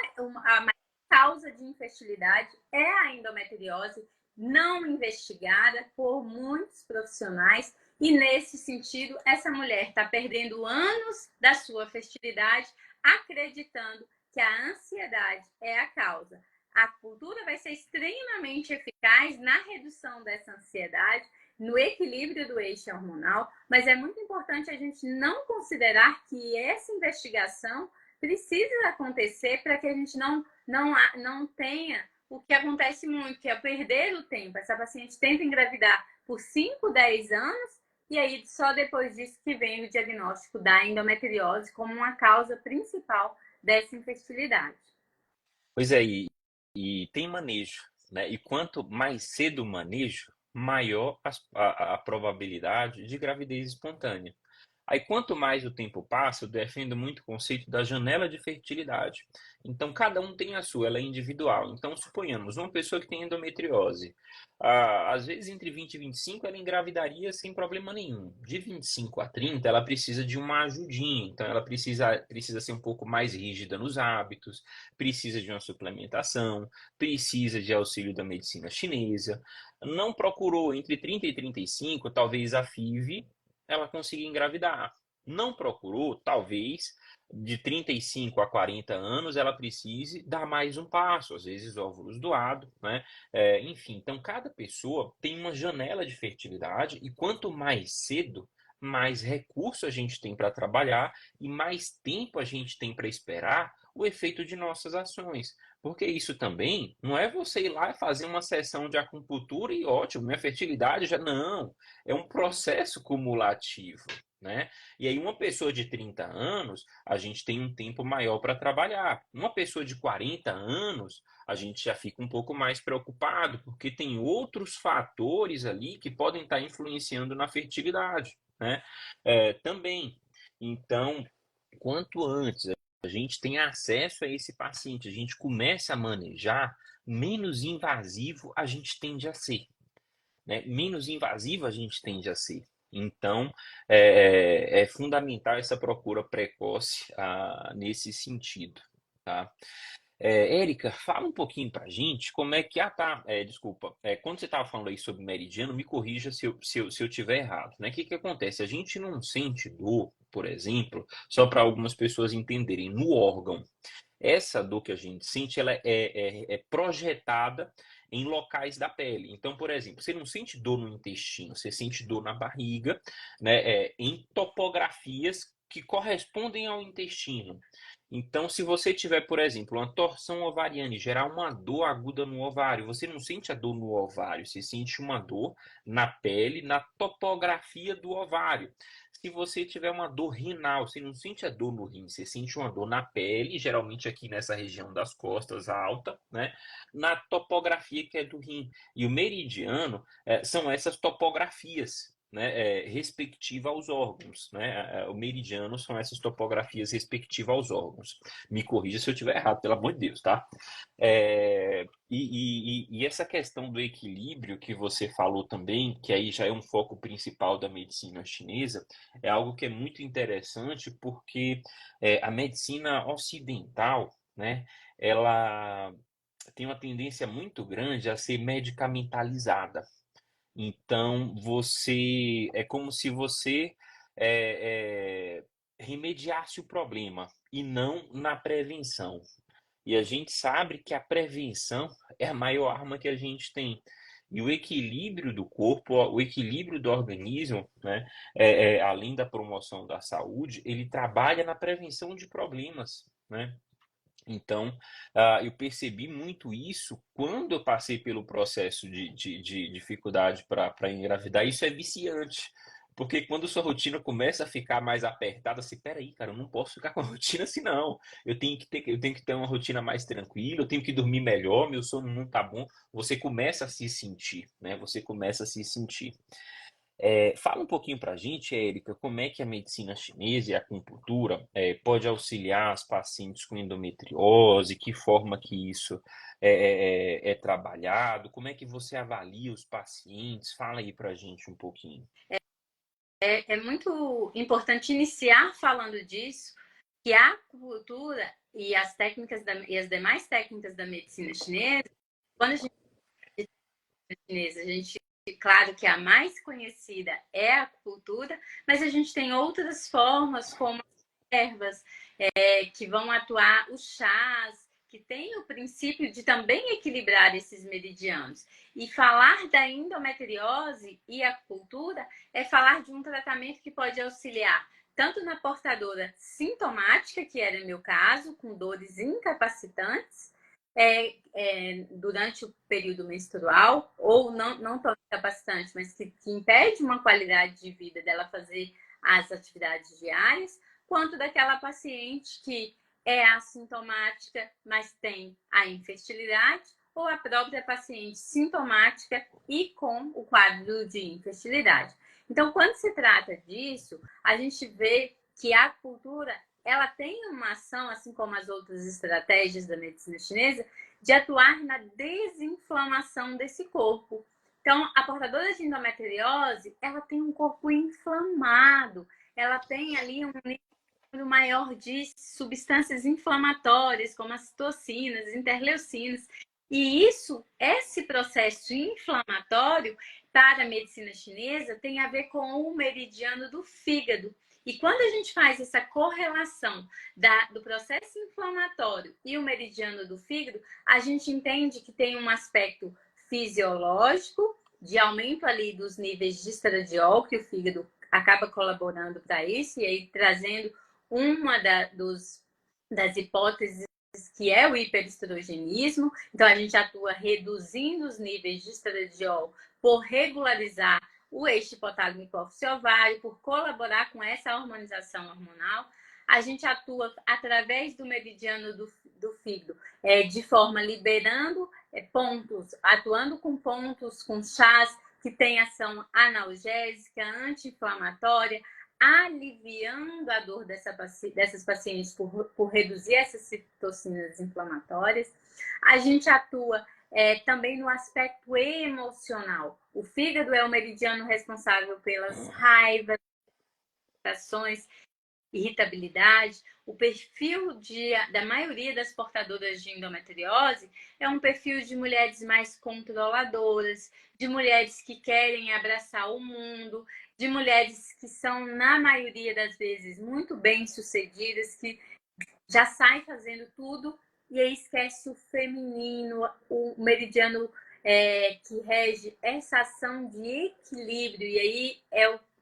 causa de infertilidade é a endometriose, não investigada por muitos profissionais, e nesse sentido, essa mulher está perdendo anos da sua fertilidade acreditando que a ansiedade é a causa. A acupuntura vai ser extremamente eficaz na redução dessa ansiedade, no equilíbrio do eixo hormonal, mas é muito importante a gente não considerar que essa investigação precisa acontecer para que a gente não tenha o que acontece muito, que é perder o tempo. Essa paciente tenta engravidar por 5, 10 anos e aí só depois disso que vem o diagnóstico da endometriose como uma causa principal dessa infertilidade. Pois é, e tem manejo, né? E quanto mais cedo o manejo, maior a probabilidade de gravidez espontânea. Aí, quanto mais o tempo passa, eu defendo muito o conceito da janela de fertilidade. Então, cada um tem a sua, ela é individual. Então, suponhamos, uma pessoa que tem endometriose, às vezes entre 20 e 25 ela engravidaria sem problema nenhum. De 25 a 30 ela precisa de uma ajudinha. Então, ela precisa ser um pouco mais rígida nos hábitos, precisa de uma suplementação, precisa de auxílio da medicina chinesa. Não procurou entre 30 e 35, talvez a FIV ela conseguir engravidar. Não procurou, talvez de 35 a 40 anos ela precise dar mais um passo, às vezes óvulos doados, né? Enfim, então cada pessoa tem uma janela de fertilidade e quanto mais cedo, mais recurso a gente tem para trabalhar e mais tempo a gente tem para esperar o efeito de nossas ações. Porque isso também não é você ir lá e fazer uma sessão de acupuntura e ótimo, minha fertilidade já. Não, é um processo cumulativo, né? E aí, uma pessoa de 30 anos, a gente tem um tempo maior para trabalhar. Uma pessoa de 40 anos, a gente já fica um pouco mais preocupado, porque tem outros fatores ali que podem estar influenciando na fertilidade, né? Também. Então, quanto antes a gente tem acesso a esse paciente, a gente começa a manejar, menos invasivo a gente tende a ser, né? Menos invasivo a gente tende a ser. Então, é fundamental essa procura precoce nesse sentido, tá? Érica, fala um pouquinho pra gente como é que. Desculpa. Quando você estava falando aí sobre meridiano, me corrija se eu tiver errado, né? O que acontece? A gente não sente dor, por exemplo, só para algumas pessoas entenderem, no órgão. Essa dor que a gente sente, ela é projetada em locais da pele. Então, por exemplo, você não sente dor no intestino, você sente dor na barriga, né? Em topografias que correspondem ao intestino. Então, se você tiver, por exemplo, uma torção ovariana e gerar uma dor aguda no ovário, você não sente a dor no ovário, você sente uma dor na pele, na topografia do ovário. Se você tiver uma dor renal, você não sente a dor no rim, você sente uma dor na pele, geralmente aqui nessa região das costas alta, né? Na topografia que é do rim. E o meridiano são essas topografias, né, respectiva aos órgãos, né? O meridiano são essas topografias respectivas aos órgãos. Me corrija se eu estiver errado, pelo amor de Deus, tá? E essa questão do equilíbrio que você falou também, que aí já é um foco principal da medicina chinesa, é algo que é muito interessante porque a medicina ocidental, né, ela tem uma tendência muito grande a ser medicamentalizada. Então, você é como se você remediasse o problema e não na prevenção. E a gente sabe que a prevenção é a maior arma que a gente tem. E o equilíbrio do corpo, o equilíbrio do organismo, né, além da promoção da saúde, ele trabalha na prevenção de problemas, né? Então, eu percebi muito isso quando eu passei pelo processo de dificuldade para engravidar. Isso é viciante, porque quando sua rotina começa a ficar mais apertada, você, peraí, cara, eu não posso ficar com a rotina assim, não. Eu tenho que ter uma rotina mais tranquila, eu tenho que dormir melhor, meu sono não tá bom. Você começa a se sentir, né? Você começa a se sentir. Fala um pouquinho para a gente, Érica, como é que a medicina chinesa e a acupuntura pode auxiliar as pacientes com endometriose, que forma que isso é trabalhado, como é que você avalia os pacientes? Fala aí para a gente um pouquinho. É muito importante iniciar falando disso, que a acupuntura e as técnicas e as demais técnicas da medicina chinesa, quando a gente chinesa, a gente, claro que a mais conhecida é a acupuntura, mas a gente tem outras formas, como as ervas, que vão atuar, os chás, que tem o princípio de também equilibrar esses meridianos. E falar da endometriose e acupuntura é falar de um tratamento que pode auxiliar tanto na portadora sintomática, que era o meu caso, com dores incapacitantes, durante o período menstrual, ou não tão incapacitante, mas que impede uma qualidade de vida dela fazer as atividades diárias, quanto daquela paciente que é assintomática, mas tem a infertilidade, ou a própria paciente sintomática e com o quadro de infertilidade. Então, quando se trata disso, a gente vê que a acupuntura ela tem uma ação, assim como as outras estratégias da medicina chinesa, de atuar na desinflamação desse corpo. Então, a portadora de endometriose, ela tem um corpo inflamado, ela tem ali um nível maior de substâncias inflamatórias, como as citocinas, interleucinas. E esse processo inflamatório, para a medicina chinesa, tem a ver com o meridiano do fígado. E quando a gente faz essa correlação do processo inflamatório e o meridiano do fígado, a gente entende que tem um aspecto fisiológico, de aumento ali dos níveis de estradiol, que o fígado acaba colaborando para isso, e aí trazendo uma das hipóteses que é o hiperestrogenismo. Então, a gente atua reduzindo os níveis de estradiol por regularizar o eixo hipotálamo hipófise ovário, por colaborar com essa hormonização hormonal. A gente atua através do meridiano do fígado, de forma liberando pontos, atuando com pontos, com chás que tem ação analgésica, anti-inflamatória, aliviando a dor dessas pacientes por reduzir essas citocinas inflamatórias. A gente atua também no aspecto emocional. O fígado é o meridiano responsável pelas raivas, ações, irritabilidade. O perfil da maioria das portadoras de endometriose é um perfil de mulheres mais controladoras, de mulheres que querem abraçar o mundo, de mulheres que são, na maioria das vezes, muito bem-sucedidas, que já saem fazendo tudo e aí esquece o feminino, o meridiano que rege essa ação de equilíbrio. E aí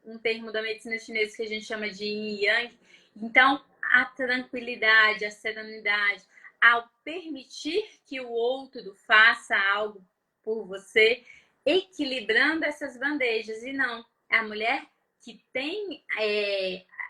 um termo da medicina chinesa que a gente chama de yin e yang. Então, a tranquilidade, a serenidade, ao permitir que o outro faça algo por você, equilibrando essas bandejas. E não, a mulher que tem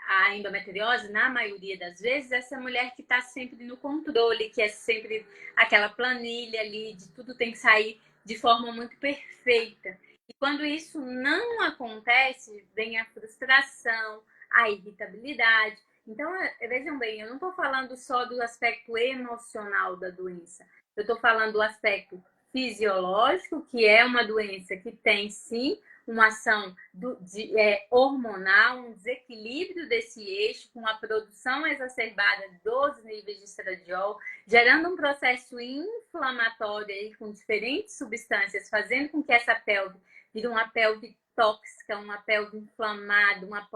a endometriose, na maioria das vezes, essa mulher que está sempre no controle, que é sempre aquela planilha ali, de tudo tem que sair de forma muito perfeita. E quando isso não acontece, vem a frustração, a irritabilidade. Então, vejam bem, eu não estou falando só do aspecto emocional da doença, eu estou falando do aspecto fisiológico, que é uma doença que tem, sim, uma ação hormonal, um desequilíbrio desse eixo, com a produção exacerbada dos níveis de estradiol, gerando um processo inflamatório aí, com diferentes substâncias, fazendo com que essa pelve vire uma pelve tóxica, uma pelve inflamada, uma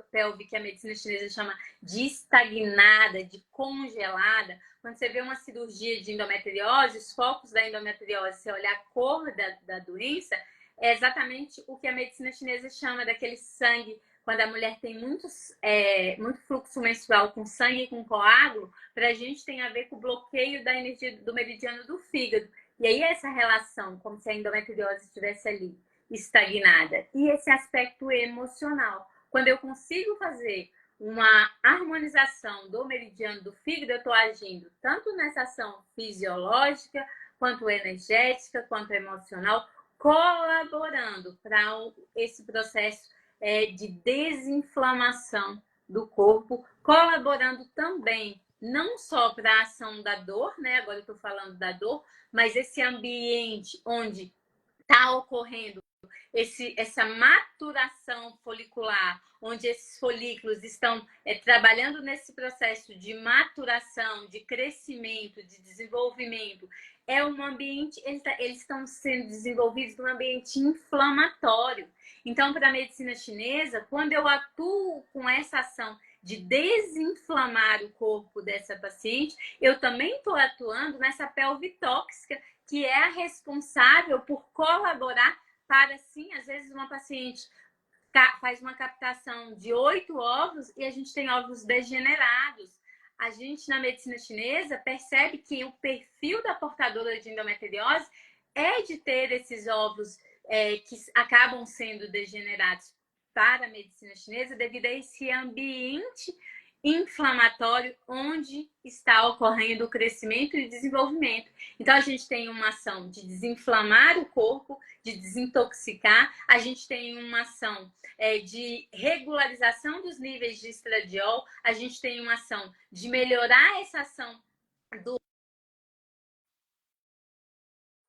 pelve que a medicina chinesa chama de estagnada, de congelada. Quando você vê uma cirurgia de endometriose, os focos da endometriose, se olhar a cor da doença, é exatamente o que a medicina chinesa chama daquele sangue, quando a mulher tem muito fluxo menstrual com sangue e com coágulo, para a gente tem a ver com o bloqueio da energia do meridiano do fígado. E aí essa relação, como se a endometriose estivesse ali, estagnada. E esse aspecto emocional. Quando eu consigo fazer uma harmonização do meridiano do fígado, eu estou agindo tanto nessa ação fisiológica, quanto energética, quanto emocional, colaborando para esse processo de desinflamação do corpo, colaborando também não só para a ação da dor, né? Agora eu estou falando da dor, mas esse ambiente onde está ocorrendo essa maturação folicular, onde esses folículos estão trabalhando nesse processo de maturação, de crescimento, de desenvolvimento, é um ambiente, eles estão sendo desenvolvidos num ambiente inflamatório. Então, para a medicina chinesa, quando eu atuo com essa ação de desinflamar o corpo dessa paciente, eu também estou atuando nessa pelve tóxica, que é a responsável por colaborar para, sim, às vezes uma paciente faz uma captação de 8 óvulos e a gente tem óvulos degenerados. A gente, na medicina chinesa, percebe que o perfil da portadora de endometriose é de ter esses óvulos que acabam sendo degenerados para a medicina chinesa devido a esse ambiente inflamatório onde está ocorrendo o crescimento e desenvolvimento. Então, a gente tem uma ação de desinflamar o corpo, de desintoxicar, a gente tem uma ação de regularização dos níveis de estradiol, a gente tem uma ação de melhorar essa ação do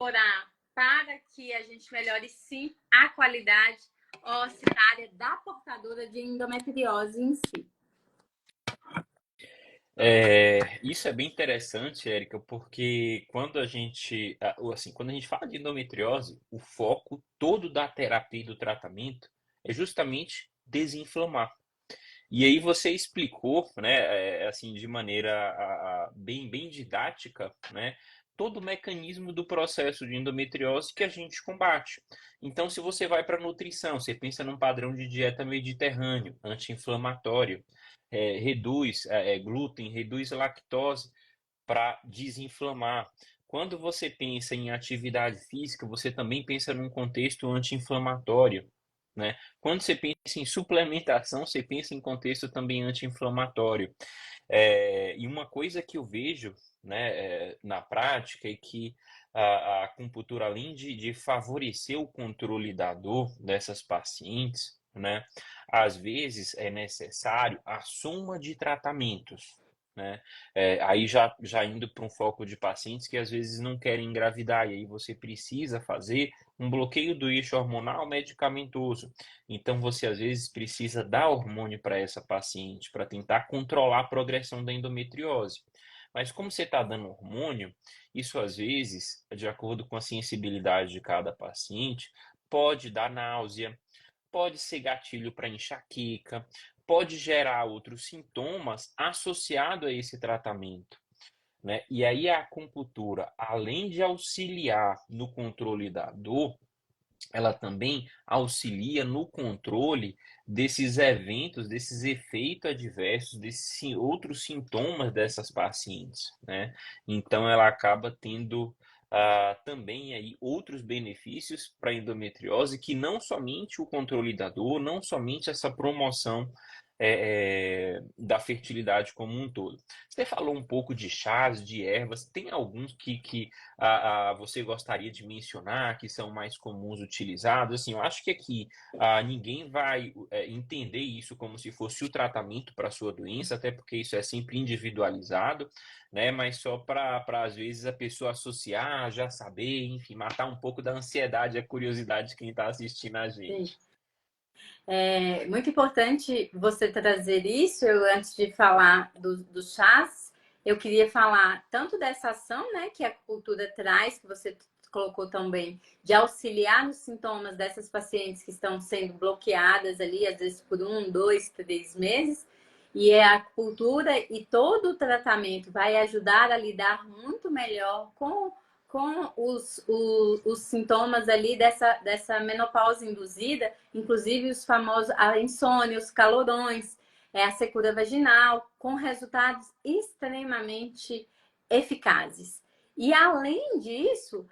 orar para que a gente melhore, sim, a qualidade ocitária da portadora de endometriose em si. Isso é bem interessante, Érica, porque quando a gente, quando a gente fala de endometriose, o foco todo da terapia e do tratamento é justamente desinflamar. E aí você explicou, né, assim, de maneira bem didática, né, todo o mecanismo do processo de endometriose que a gente combate. Então, se você vai para a nutrição, você pensa num padrão de dieta mediterrâneo, anti-inflamatório, reduz glúten, reduz lactose para desinflamar. Quando você pensa em atividade física, você também pensa num contexto anti-inflamatório, né? Quando você pensa em suplementação, você pensa em contexto também anti-inflamatório. E uma coisa que eu vejo, né, na prática é que a acupuntura, além de favorecer o controle da dor dessas pacientes, né, às vezes é necessário a soma de tratamentos. Né? Aí já indo para um foco de pacientes que às vezes não querem engravidar, e aí você precisa fazer um bloqueio do eixo hormonal medicamentoso. Então você às vezes precisa dar hormônio para essa paciente para tentar controlar a progressão da endometriose. Mas como você está dando hormônio, isso às vezes, de acordo com a sensibilidade de cada paciente, pode dar náusea, pode ser gatilho para enxaqueca, pode gerar outros sintomas associados a esse tratamento, né? E aí a acupuntura, além de auxiliar no controle da dor, ela também auxilia no controle desses eventos, desses efeitos adversos, desses outros sintomas dessas pacientes, né? Então, ela acaba tendo também aí outros benefícios para a endometriose, que não somente o controle da dor, não somente essa promoção da fertilidade como um todo. Você falou um pouco de chás, de ervas, tem alguns que você gostaria de mencionar, que são mais comuns utilizados? Assim, eu acho que aqui ninguém vai entender isso como se fosse o tratamento para a sua doença, até porque isso é sempre individualizado, né? Mas só para às vezes a pessoa associar, já saber, enfim, matar um pouco da ansiedade e a curiosidade de quem está assistindo a Sim. gente. É muito importante você trazer isso. Eu, antes de falar do chás, eu queria falar tanto dessa ação, né, que a acupuntura traz, que você colocou também, de auxiliar nos sintomas dessas pacientes que estão sendo bloqueadas ali, às vezes por 1, 2, 3 meses. E a acupuntura e todo o tratamento vai ajudar a lidar muito melhor com os sintomas ali dessa menopausa induzida, inclusive os famosos a insônia, os calorões, a secura vaginal, com resultados extremamente eficazes. E além disso,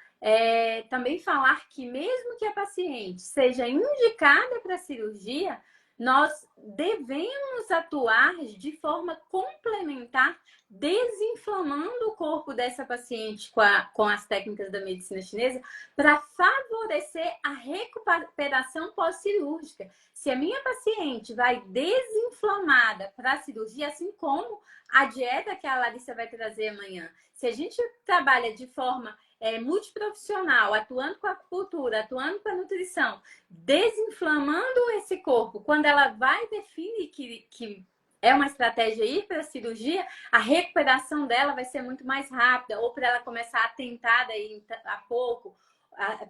também falar que mesmo que a paciente seja indicada para cirurgia, nós devemos atuar de forma complementar, desinflamando o corpo dessa paciente com as técnicas da medicina chinesa para favorecer a recuperação pós-cirúrgica. Se a minha paciente vai desinflamada para a cirurgia, assim como a dieta que a Larissa vai trazer amanhã, se a gente trabalha de forma multiprofissional, atuando com a acupuntura, atuando com a nutrição, desinflamando esse corpo, quando ela vai definir que é uma estratégia ir para a cirurgia, a recuperação dela vai ser muito mais rápida, ou para ela começar a tentar daí a pouco,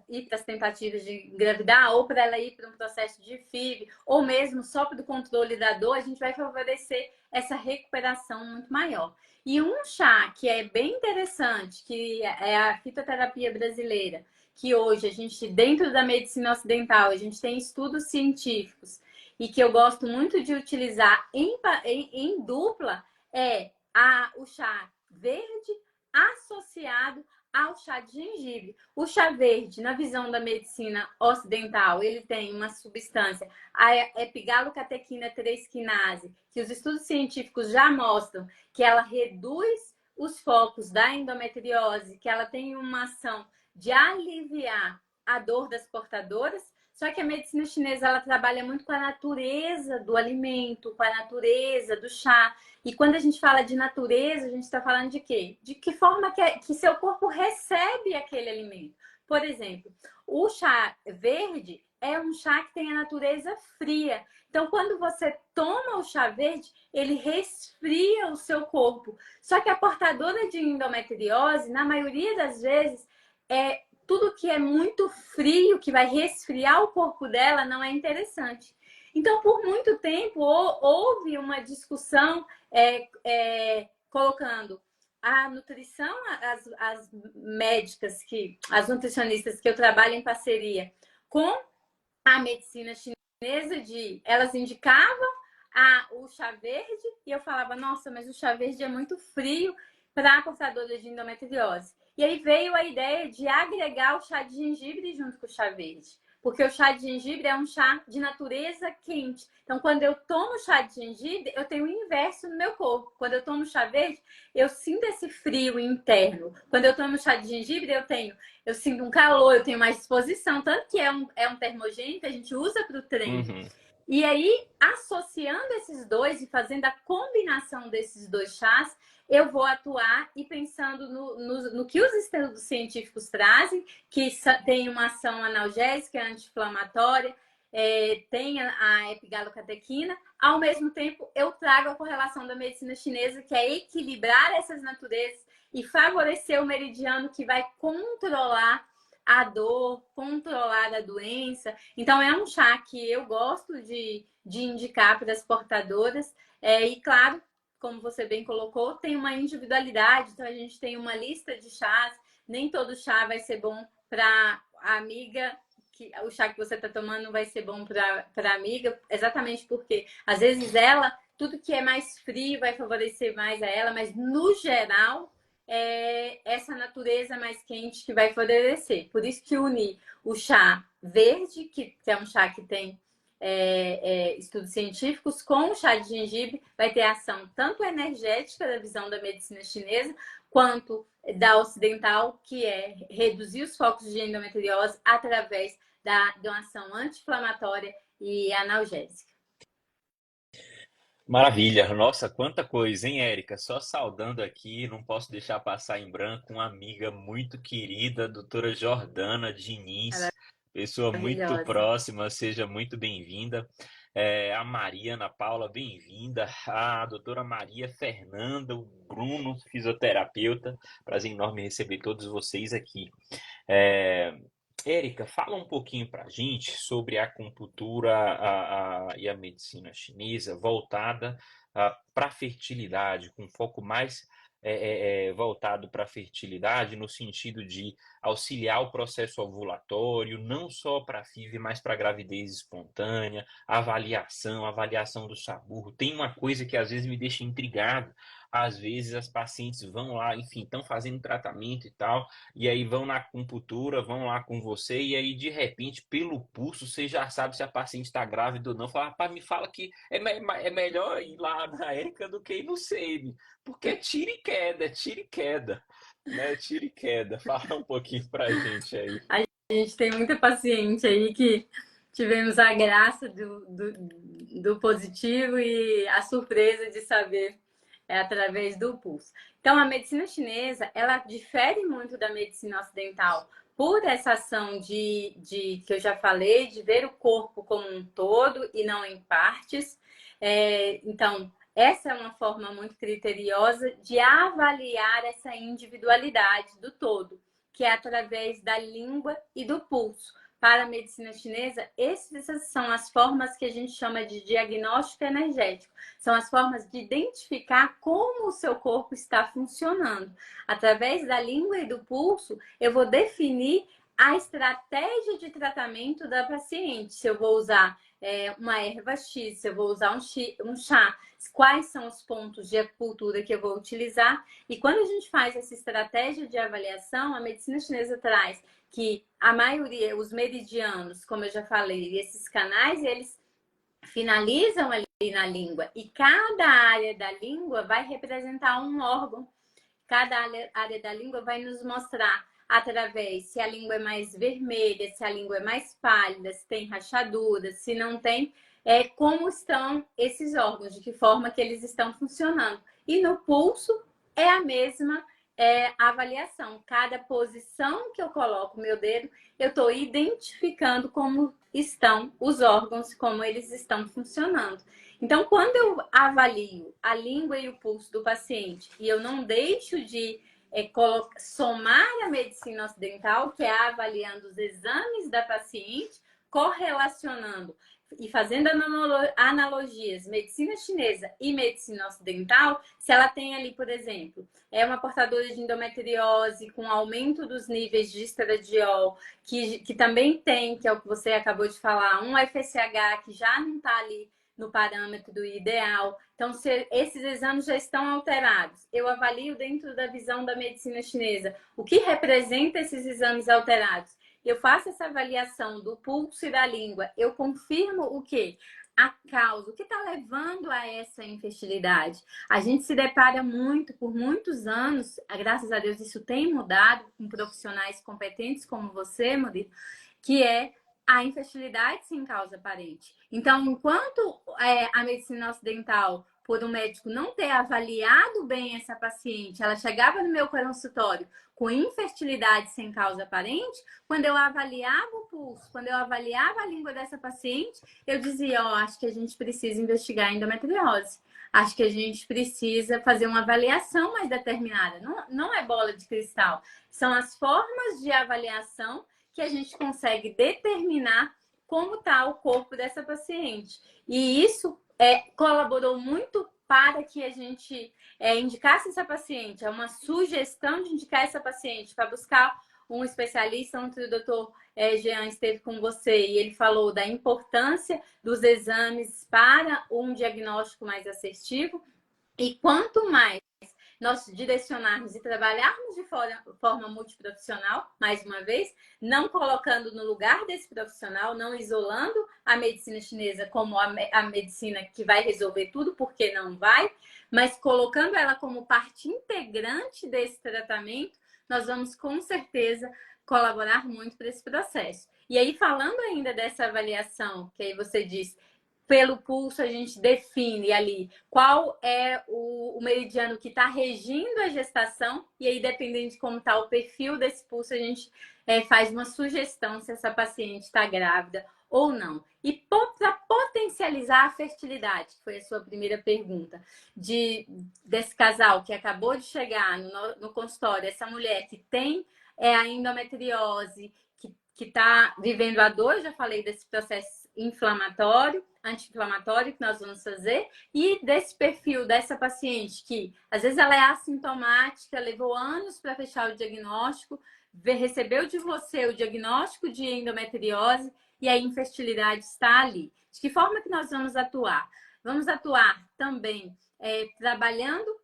ir para as tentativas de engravidar, ou para ela ir para um processo de FIV, ou mesmo só para o controle da dor, a gente vai favorecer essa recuperação muito maior. E um chá que é bem interessante, que é a fitoterapia brasileira, que hoje a gente, dentro da medicina ocidental, a gente tem estudos científicos e que eu gosto muito de utilizar em dupla, o chá verde associado ao chá de gengibre. O chá verde, na visão da medicina ocidental, ele tem uma substância, a epigalocatequina 3-quinase, que os estudos científicos já mostram que ela reduz os focos da endometriose, que ela tem uma ação de aliviar a dor das portadoras. Só que a medicina chinesa ela trabalha muito com a natureza do alimento, com a natureza do chá. E quando a gente fala de natureza, a gente está falando de quê? De que forma que seu corpo recebe aquele alimento. Por exemplo, o chá verde é um chá que tem a natureza fria. Então, quando você toma o chá verde, ele resfria o seu corpo. Só que a portadora de endometriose, na maioria das vezes, tudo que é muito frio, que vai resfriar o corpo dela, não é interessante. Então, por muito tempo, houve uma discussão colocando a nutrição, as médicas, as nutricionistas que eu trabalho em parceria com a medicina chinesa, elas indicavam o chá verde e eu falava, nossa, mas o chá verde é muito frio para a portadora de endometriose. E aí veio a ideia de agregar o chá de gengibre junto com o chá verde. Porque o chá de gengibre é um chá de natureza quente. Então, quando eu tomo chá de gengibre, eu tenho o inverso no meu corpo. Quando eu tomo chá verde, eu sinto esse frio interno. Quando eu tomo chá de gengibre, eu sinto um calor, eu tenho mais disposição. Tanto que é um termogênico que a gente usa para o treino. Uhum. E aí, associando esses dois e fazendo a combinação desses dois chás, eu vou atuar e pensando no que os estudos científicos trazem, que tem uma ação analgésica, anti-inflamatória, tem a epigalocatequina. Ao mesmo tempo, eu trago a correlação da medicina chinesa, que é equilibrar essas naturezas e favorecer o meridiano que vai controlar a dor, controlar a doença. Então, é um chá que eu gosto de indicar para as portadoras. E, claro, como você bem colocou, tem uma individualidade. Então, a gente tem uma lista de chás. Nem todo chá vai ser bom para a amiga que o chá que você está tomando não vai ser bom para a amiga, exatamente porque, às vezes, ela, tudo que é mais frio vai favorecer mais a ela, mas, no geral, é essa natureza mais quente que vai favorecer. Por isso que unir o chá verde, que é um chá que tem estudos científicos, com o chá de gengibre, vai ter ação tanto energética da visão da medicina chinesa, quanto da ocidental, que é reduzir os focos de endometriose através de uma ação anti-inflamatória e analgésica. Maravilha, nossa, quanta coisa, hein, Érica? Só saudando aqui, não posso deixar passar em branco uma amiga muito querida, doutora Jordana Diniz, pessoa muito Maravilhosa. próxima, seja muito bem-vinda. A Maria Ana Paula, bem-vinda. A doutora Maria Fernanda, o Bruno, fisioterapeuta, prazer enorme receber todos vocês aqui. É, Érica, fala um pouquinho para a gente sobre a acupuntura e a medicina chinesa voltada para a fertilidade, com foco mais voltado para a fertilidade, no sentido de auxiliar o processo ovulatório, não só para a FIV, mas para a gravidez espontânea, avaliação do saburro. Tem uma coisa que às vezes me deixa intrigado. Às vezes as pacientes vão lá, enfim, estão fazendo tratamento e tal, e aí vão na acupuntura, vão lá com você, e aí de repente, pelo pulso, você já sabe se a paciente está grávida ou não. Fala, rapaz, me fala que é melhor ir lá na Érica do que ir no SEMI, porque é tiro e queda, é tiro e queda, né? Tiro e queda. Fala um pouquinho pra gente aí. A gente tem muita paciente aí que tivemos a graça do positivo e a surpresa de saber através do pulso. Então, a medicina chinesa, ela difere muito da medicina ocidental por essa ação que eu já falei, de ver o corpo como um todo e não em partes. Então, essa é uma forma muito criteriosa de avaliar essa individualidade do todo, que é através da língua e do pulso. Para a medicina chinesa, essas são as formas que a gente chama de diagnóstico energético. São as formas de identificar como o seu corpo está funcionando. Através da língua e do pulso, eu vou definir a estratégia de tratamento da paciente. Se eu vou usar uma erva X, se eu vou usar um chá, quais são os pontos de acupuntura que eu vou utilizar. E quando a gente faz essa estratégia de avaliação, a medicina chinesa traz que a maioria, os meridianos, como eu já falei, esses canais, eles finalizam ali na língua. E cada área da língua vai representar um órgão. Cada área da língua vai nos mostrar através se a língua é mais vermelha, se a língua é mais pálida, se tem rachaduras, se não tem, como estão esses órgãos, de que forma que eles estão funcionando. E no pulso é a mesma avaliação. Cada posição que eu coloco o meu dedo, eu estou identificando como estão os órgãos, como eles estão funcionando. Então, quando eu avalio a língua e o pulso do paciente e eu não deixo de somar a medicina ocidental, que é avaliando os exames da paciente, correlacionando e fazendo analogias, medicina chinesa e medicina ocidental, se ela tem ali, por exemplo, uma portadora de endometriose com aumento dos níveis de estradiol, que também tem, que é o que você acabou de falar, um FSH que já não está ali no parâmetro do ideal. Então, se esses exames já estão alterados, eu avalio dentro da visão da medicina chinesa o que representa esses exames alterados. Eu faço essa avaliação do pulso e da língua. Eu confirmo o quê? A causa, o que está levando a essa infertilidade. A gente se depara muito, por muitos anos, graças a Deus isso tem mudado, com profissionais competentes como você, Murilo, que é a infertilidade sem causa aparente. Então, enquanto a medicina ocidental, por um médico não ter avaliado bem essa paciente, ela chegava no meu consultório com infertilidade sem causa aparente, quando eu avaliava o pulso, quando eu avaliava a língua dessa paciente, eu dizia, acho que a gente precisa investigar a endometriose. Acho que a gente precisa fazer uma avaliação mais determinada. Não é bola de cristal. São as formas de avaliação que a gente consegue determinar como está o corpo dessa paciente. E isso colaborou muito para que a gente indicasse essa paciente. É uma sugestão de indicar essa paciente para buscar um especialista, um doutor Jean esteve com você e ele falou da importância dos exames para um diagnóstico mais assertivo. E quanto mais nós direcionarmos e trabalharmos de forma multiprofissional, mais uma vez, não colocando no lugar desse profissional, não isolando a medicina chinesa como a medicina que vai resolver tudo, porque não vai, mas colocando ela como parte integrante desse tratamento, nós vamos com certeza colaborar muito para esse processo. E aí, falando ainda dessa avaliação, que aí você disse, pelo pulso a gente define ali qual é o meridiano que está regindo a gestação, e aí, dependendo de como está o perfil desse pulso, a gente faz uma sugestão se essa paciente está grávida ou não. E para potencializar a fertilidade, que foi a sua primeira pergunta, desse casal que acabou de chegar no consultório, essa mulher que tem a endometriose, que está vivendo a dor, já falei desse processo inflamatório, anti-inflamatório que nós vamos fazer, e desse perfil dessa paciente que às vezes ela é assintomática, levou anos para fechar o diagnóstico, recebeu de você o diagnóstico de endometriose e a infertilidade está ali. De que forma que nós vamos atuar? Vamos atuar também trabalhando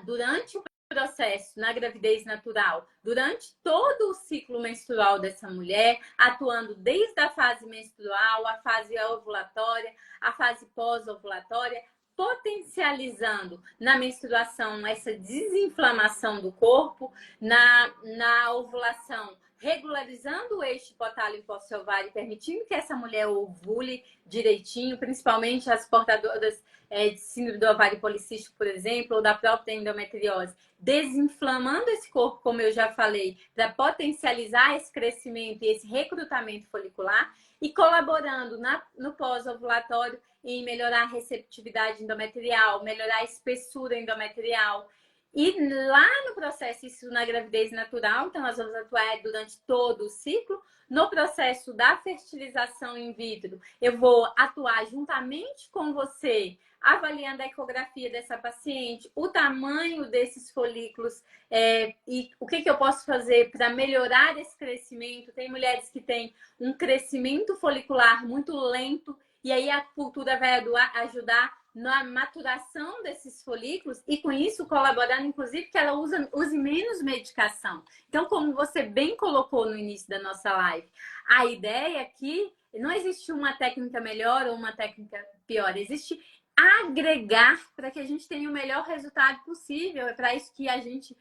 durante o processo na gravidez natural, durante todo o ciclo menstrual dessa mulher, atuando desde a fase menstrual, a fase ovulatória, a fase pós-ovulatória, potencializando na menstruação essa desinflamação do corpo, na ovulação, regularizando o eixo hipotálamo-hipoxia-ovário, permitindo que essa mulher ovule direitinho, principalmente as portadoras de síndrome do ovário policístico, por exemplo, ou da própria endometriose, desinflamando esse corpo, como eu já falei, para potencializar esse crescimento e esse recrutamento folicular e colaborando no pós-ovulatório em melhorar a receptividade endometrial, melhorar a espessura endometrial. E lá no processo, isso na gravidez natural, então nós vamos atuar durante todo o ciclo. No processo da fertilização in vitro, eu vou atuar juntamente com você, avaliando a ecografia dessa paciente, o tamanho desses folículos e o que eu posso fazer para melhorar esse crescimento. Tem mulheres que têm um crescimento folicular muito lento e aí a acupuntura vai ajudar na maturação desses folículos e com isso colaborando, inclusive, que ela use menos medicação. Então, como você bem colocou no início da nossa live, a ideia é que não existe uma técnica melhor ou uma técnica pior, existe agregar para que a gente tenha o melhor resultado possível. É para isso que a gente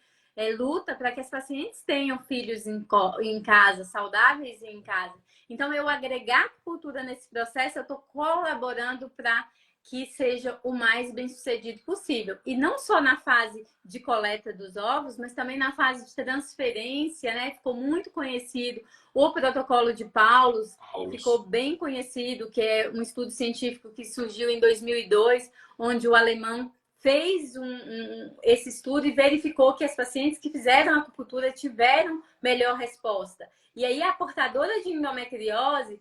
luta, para que as pacientes tenham filhos em casa, saudáveis em casa. Então, eu agregar acupuntura nesse processo, eu estou colaborando para que seja o mais bem sucedido possível. E não só na fase de coleta dos ovos, mas também na fase de transferência, né? Ficou muito conhecido o protocolo de Paulus, ficou bem conhecido, que é um estudo científico que surgiu em 2002, onde o alemão fez esse estudo e verificou que as pacientes que fizeram acupuntura tiveram melhor resposta. E aí a portadora de endometriose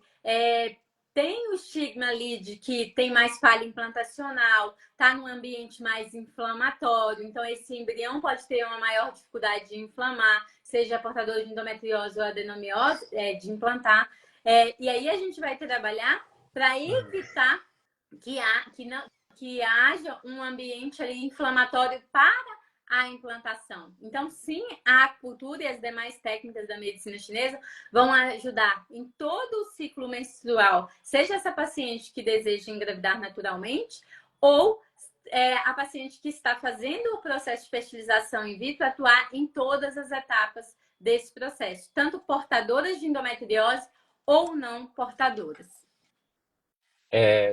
tem o estigma ali de que tem mais falha implantacional, está num ambiente mais inflamatório, então esse embrião pode ter uma maior dificuldade de inflamar, seja portador de endometriose ou adenomiose, de implantar. E aí a gente vai trabalhar para evitar que haja um ambiente ali inflamatório para a implantação. Então, sim, a acupuntura e as demais técnicas da medicina chinesa vão ajudar em todo o ciclo menstrual, seja essa paciente que deseja engravidar naturalmente ou a paciente que está fazendo o processo de fertilização in vitro, atuar em todas as etapas desse processo, tanto portadoras de endometriose ou não portadoras.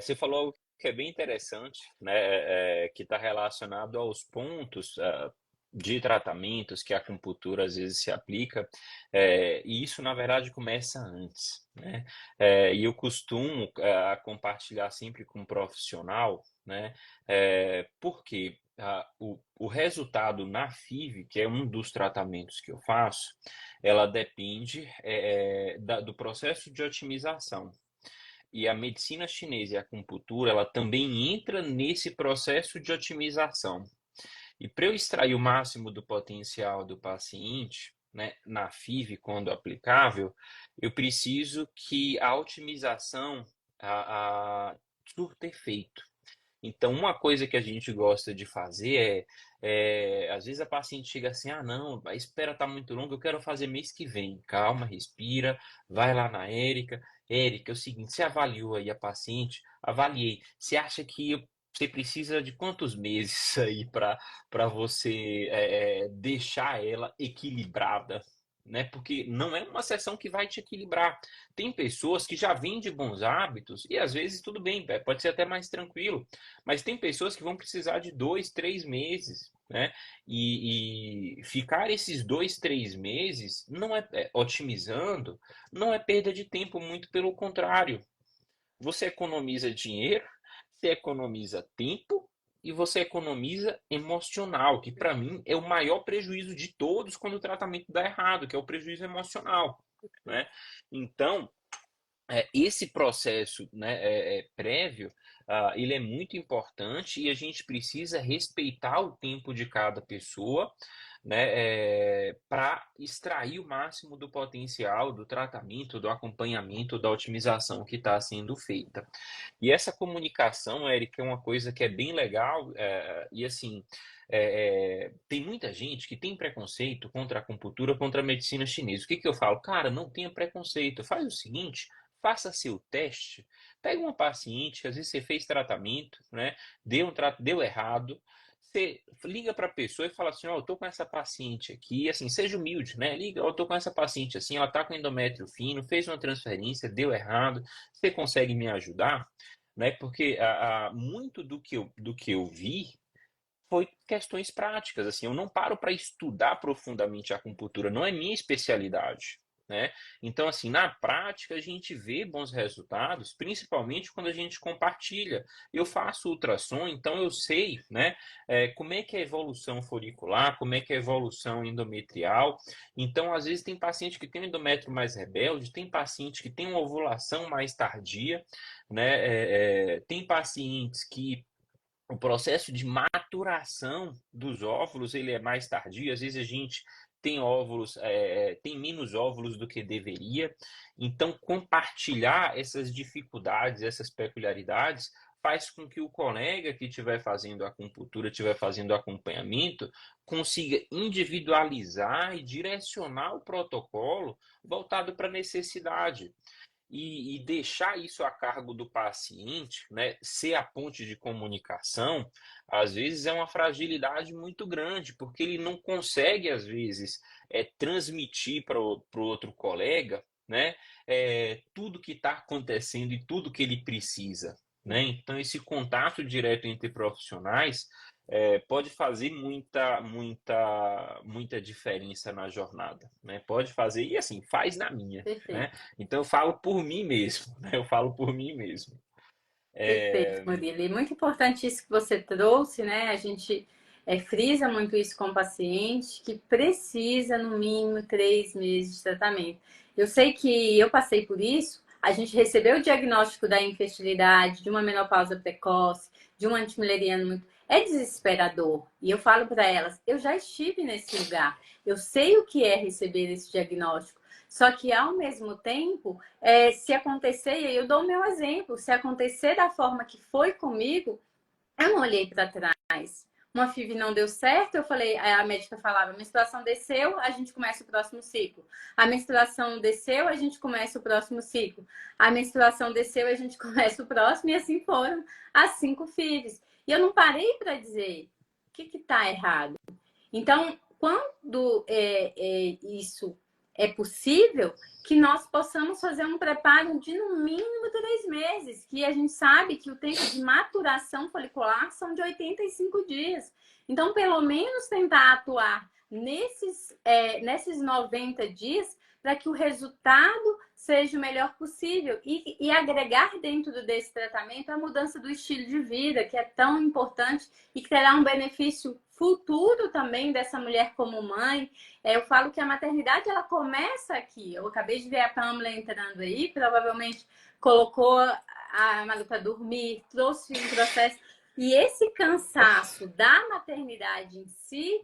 Você falou algo que é bem interessante, né? Que está relacionado aos pontos de tratamentos que a acupuntura às vezes se aplica, e isso na verdade começa antes, né? E eu costumo compartilhar sempre com um profissional, né? Porque o resultado na FIV, que é um dos tratamentos que eu faço, ela depende do processo de otimização. E a medicina chinesa e a acupuntura, ela também entra nesse processo de otimização. E para eu extrair o máximo do potencial do paciente, né, na FIV, quando aplicável, eu preciso que a otimização surta efeito. Então, uma coisa que a gente gosta de fazer às vezes a paciente chega assim, ah, não, a espera está muito longa, eu quero fazer mês que vem. Calma, respira, vai lá na Érica. Érica, é o seguinte, você avaliou aí a paciente? Avaliei. Você acha que você precisa de quantos meses aí para você deixar ela equilibrada? Né? Porque não é uma sessão que vai te equilibrar. Tem pessoas que já vêm de bons hábitos e às vezes tudo bem, pode ser até mais tranquilo. Mas tem pessoas que vão precisar de 2, 3 meses, né? E ficar esses 2, 3 meses não otimizando, não é perda de tempo, muito pelo contrário. Você economiza dinheiro, você economiza tempo e você economiza emocional, que para mim é o maior prejuízo de todos quando o tratamento dá errado, que é o prejuízo emocional, né? Então, esse processo, né, prévio, ele é muito importante e a gente precisa respeitar o tempo de cada pessoa, né, para extrair o máximo do potencial do tratamento, do acompanhamento, da otimização que está sendo feita. E essa comunicação, Eric, é uma coisa que é bem legal, e assim, tem muita gente que tem preconceito contra a acupuntura, contra a medicina chinesa. O que que eu falo? Cara, não tenha preconceito, faz o seguinte, faça seu teste, pega uma paciente, que às vezes você fez tratamento, né? Deu errado. Você liga para a pessoa e fala assim, ó, eu tô com essa paciente aqui, assim, seja humilde, né? Liga, eu tô com essa paciente assim, ela tá com endométrio fino, fez uma transferência, deu errado, você consegue me ajudar? Né? Porque muito do que eu vi foi questões práticas, assim, eu não paro para estudar profundamente a acupuntura, não é minha especialidade, né? Então, assim, na prática a gente vê bons resultados, principalmente quando a gente compartilha. Eu faço ultrassom, então eu sei, né, como é que é a evolução folicular, como é que é a evolução endometrial. Então, às vezes tem paciente que tem um endométrio mais rebelde, tem paciente que tem uma ovulação mais tardia, né? Tem pacientes que o processo de maturação dos óvulos ele é mais tardio. Às vezes a gente tem óvulos, tem menos óvulos do que deveria. Então, compartilhar essas dificuldades, essas peculiaridades, faz com que o colega que estiver fazendo a acupuntura, estiver fazendo o acompanhamento, consiga individualizar e direcionar o protocolo voltado para a necessidade e deixar isso a cargo do paciente, né, ser a ponte de comunicação, às vezes é uma fragilidade muito grande, porque ele não consegue, às vezes, transmitir para o outro colega, né, tudo que está acontecendo e tudo que ele precisa. Né? Então, esse contato direto entre profissionais pode fazer muita diferença na jornada, né? Pode fazer, e assim, faz na minha, né? Perfeito. Então eu falo por mim mesmo, né? Eu falo por mim mesmo. Perfeito, Murilo. E muito importante isso que você trouxe, né? A gente frisa muito isso com o paciente, que precisa, no mínimo, 3 meses de tratamento. Eu sei que eu passei por isso, a gente recebeu o diagnóstico da infertilidade, de uma menopausa precoce, de um antimileriano muito. É desesperador. E eu falo para elas, eu já estive nesse lugar, eu sei o que é receber esse diagnóstico. Só que, ao mesmo tempo, se acontecer, e aí eu dou o meu exemplo, se acontecer da forma que foi comigo, eu não olhei para trás. Uma FIV não deu certo, eu falei, a médica falava, a menstruação desceu, a gente começa o próximo ciclo. A menstruação desceu, a gente começa o próximo ciclo. A menstruação desceu, a gente começa o próximo, e assim foram as 5 FIVs. E eu não parei para dizer o que está errado. Então, quando isso é possível, que nós possamos fazer um preparo de no mínimo 3 meses, que a gente sabe que o tempo de maturação folicular são de 85 dias. Então, pelo menos tentar atuar nesses 90 dias para que o resultado seja o melhor possível e agregar dentro desse tratamento a mudança do estilo de vida, que é tão importante e que terá um benefício futuro também dessa mulher como mãe. Eu falo que a maternidade ela começa aqui. Eu acabei de ver a Pamela entrando aí, provavelmente colocou a Malu para dormir, trouxe um processo. E esse cansaço da maternidade em si,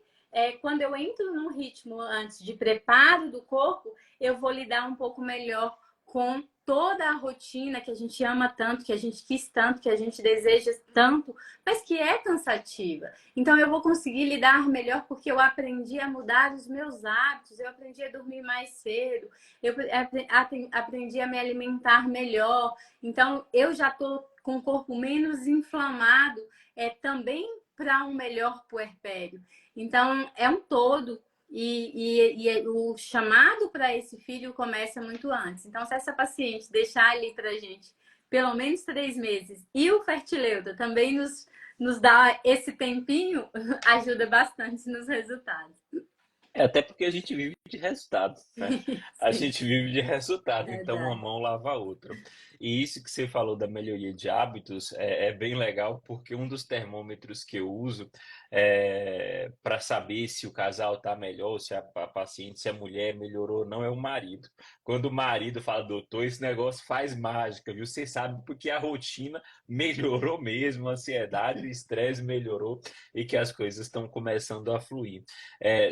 quando eu entro num ritmo antes de preparo do corpo, eu vou lidar um pouco melhor com toda a rotina que a gente ama tanto, que a gente quis tanto, que a gente deseja tanto, mas que é cansativa. Então eu vou conseguir lidar melhor porque eu aprendi a mudar os meus hábitos, eu aprendi a dormir mais cedo, eu aprendi a me alimentar melhor. Então eu já estou com o corpo menos inflamado, também para um melhor puerpério. Então é um todo. E o chamado para esse filho começa muito antes. Então, se essa paciente deixar ali para a gente pelo menos 3 meses e o Fertileuta também nos dá esse tempinho, ajuda bastante nos resultados. Até porque a gente vive de resultado, né? A Sim, gente vive de resultado, então uma verdade. mão lava a outra. E isso que você falou da melhoria de hábitos é bem legal, porque um dos termômetros que eu uso para saber se o casal está melhor, se a paciente, se a mulher melhorou ou não, é o marido. Quando o marido fala, doutor, esse negócio faz mágica, viu? Você sabe porque a rotina melhorou mesmo, a ansiedade, o estresse melhorou e que as coisas estão começando a fluir.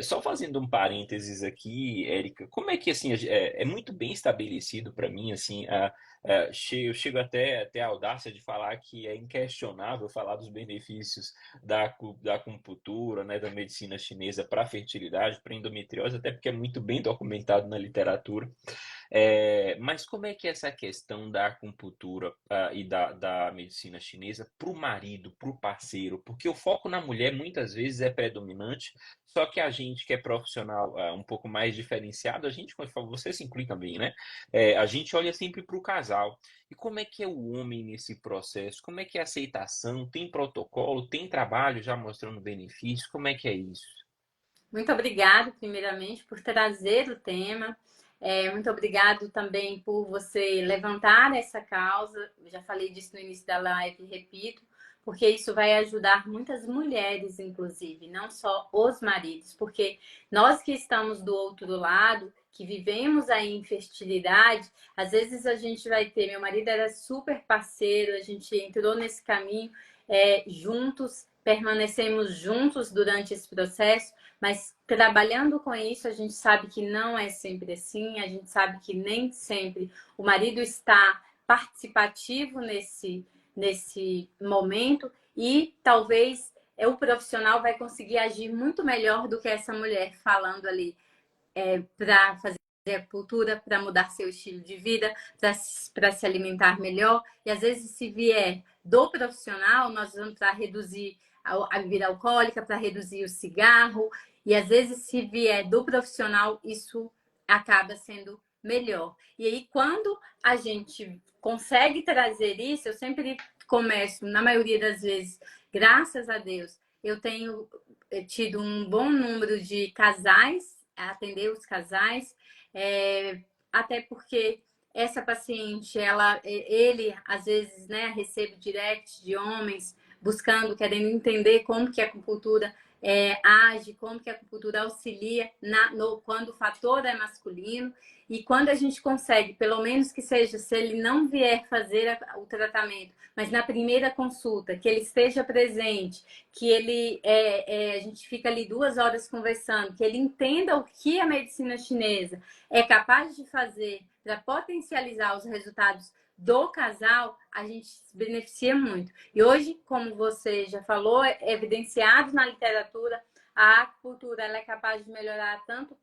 Só fazendo um parênteses aqui, Érica, como é que assim é muito bem estabelecido para mim assim, eu chego até a audácia de falar que é inquestionável falar dos benefícios da acupuntura, né, da medicina chinesa para fertilidade, para endometriose, até porque é muito bem documentado na literatura. Mas como é que é essa questão da acupuntura e da medicina chinesa para o marido, para o parceiro? Porque o foco na mulher muitas vezes é predominante, só que a gente que é profissional um pouco mais diferenciado, a gente, você se inclui também, né? A gente olha sempre para o casal. E como é que é o homem nesse processo? Como é que é a aceitação? Tem protocolo? Tem trabalho já mostrando benefícios? Como é que é isso? Muito obrigada, primeiramente, por trazer o tema. Muito obrigado também por você levantar essa causa. Eu já falei disso no início da live, repito, porque isso vai ajudar muitas mulheres, inclusive, não só os maridos, porque nós que estamos do outro lado, que vivemos a infertilidade, às vezes a gente vai ter. Meu marido era super parceiro, a gente entrou nesse caminho juntos, permanecemos juntos durante esse processo. Mas trabalhando com isso, a gente sabe que não é sempre assim, a gente sabe que nem sempre o marido está participativo nesse momento e talvez o profissional vai conseguir agir muito melhor do que essa mulher falando ali para fazer acupuntura, para mudar seu estilo de vida, para se alimentar melhor. E às vezes, se vier do profissional, nós vamos para reduzir a bebida alcoólica, para reduzir o cigarro. E às vezes, se vier do profissional, isso acaba sendo melhor. E aí, quando a gente consegue trazer isso, eu sempre começo, na maioria das vezes, graças a Deus, eu tenho tido um bom número de casais, atender os casais, até porque essa paciente, ele às vezes, né, recebe direct de homens buscando, querendo entender como que a acupuntura age, como que a acupuntura auxilia quando o fator é masculino. E quando a gente consegue, pelo menos que seja, se ele não vier fazer o tratamento, mas na primeira consulta, que ele esteja presente, que ele a gente fica ali 2 horas conversando, que ele entenda o que a medicina chinesa é capaz de fazer para potencializar os resultados do casal, a gente se beneficia muito. E hoje, como você já falou, é evidenciado na literatura, a acupuntura ela é capaz de melhorar tanto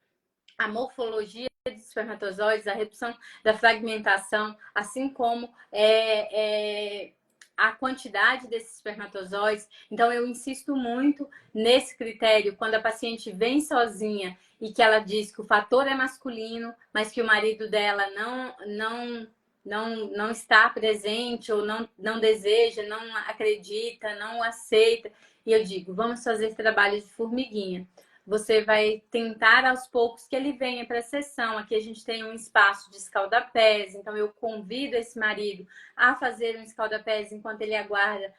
a morfologia dos espermatozoides, a redução da fragmentação, assim como a quantidade desses espermatozoides. Então, eu insisto muito nesse critério quando a paciente vem sozinha e que ela diz que o fator é masculino, mas que o marido dela não está presente ou não deseja, não acredita, não aceita. E eu digo, vamos fazer trabalho de formiguinha. Você vai tentar aos poucos que ele venha para a sessão. Aqui a gente tem um espaço de escaldapés, então eu convido esse marido a fazer um escaldapés enquanto ele aguarda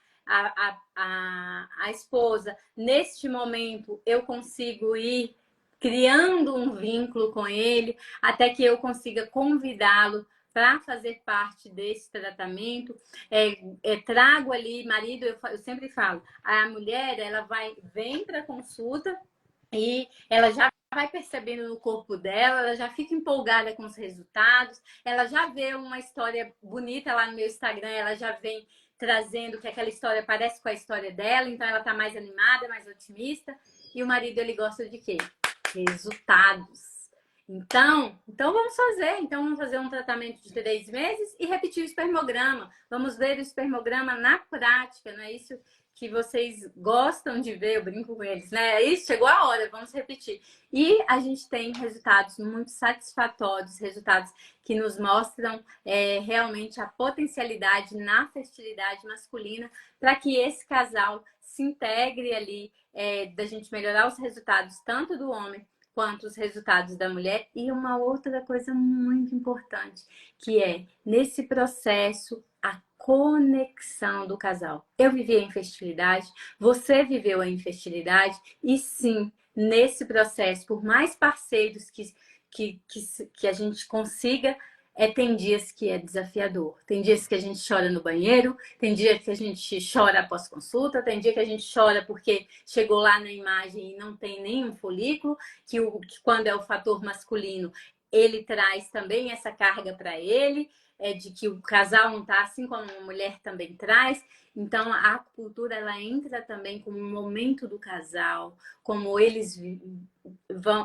a esposa. Neste momento, eu consigo ir criando um vínculo com ele, até que eu consiga convidá-lo para fazer parte desse tratamento. Trago ali, marido, eu sempre falo, a mulher, ela vem para a consulta, e ela já vai percebendo no corpo dela, ela já fica empolgada com os resultados, ela já vê uma história bonita lá no meu Instagram, ela já vem trazendo que aquela história parece com a história dela, então ela tá mais animada, mais otimista. E o marido, ele gosta de quê? Resultados. Então vamos fazer um tratamento de 3 meses e repetir o espermograma. Vamos ver o espermograma na prática, não é isso que vocês gostam de ver? Eu brinco com eles, né? É isso, chegou a hora, vamos repetir. E a gente tem resultados muito satisfatórios, resultados que nos mostram realmente a potencialidade na fertilidade masculina para que esse casal se integre ali, da gente melhorar os resultados tanto do homem quanto os resultados da mulher. E uma outra coisa muito importante, que é, nesse processo, a conexão do casal. Eu vivi a infertilidade, você viveu a infertilidade, e sim, nesse processo, por mais parceiros que a gente consiga, tem dias que é desafiador. Tem dias que a gente chora no banheiro, tem dia que a gente chora após consulta, tem dia que a gente chora porque chegou lá na imagem e não tem nenhum folículo, que quando é o fator masculino, ele traz também essa carga para ele, de que o casal não está assim como a mulher também traz. Então, a acupuntura, ela entra também como um momento do casal, como eles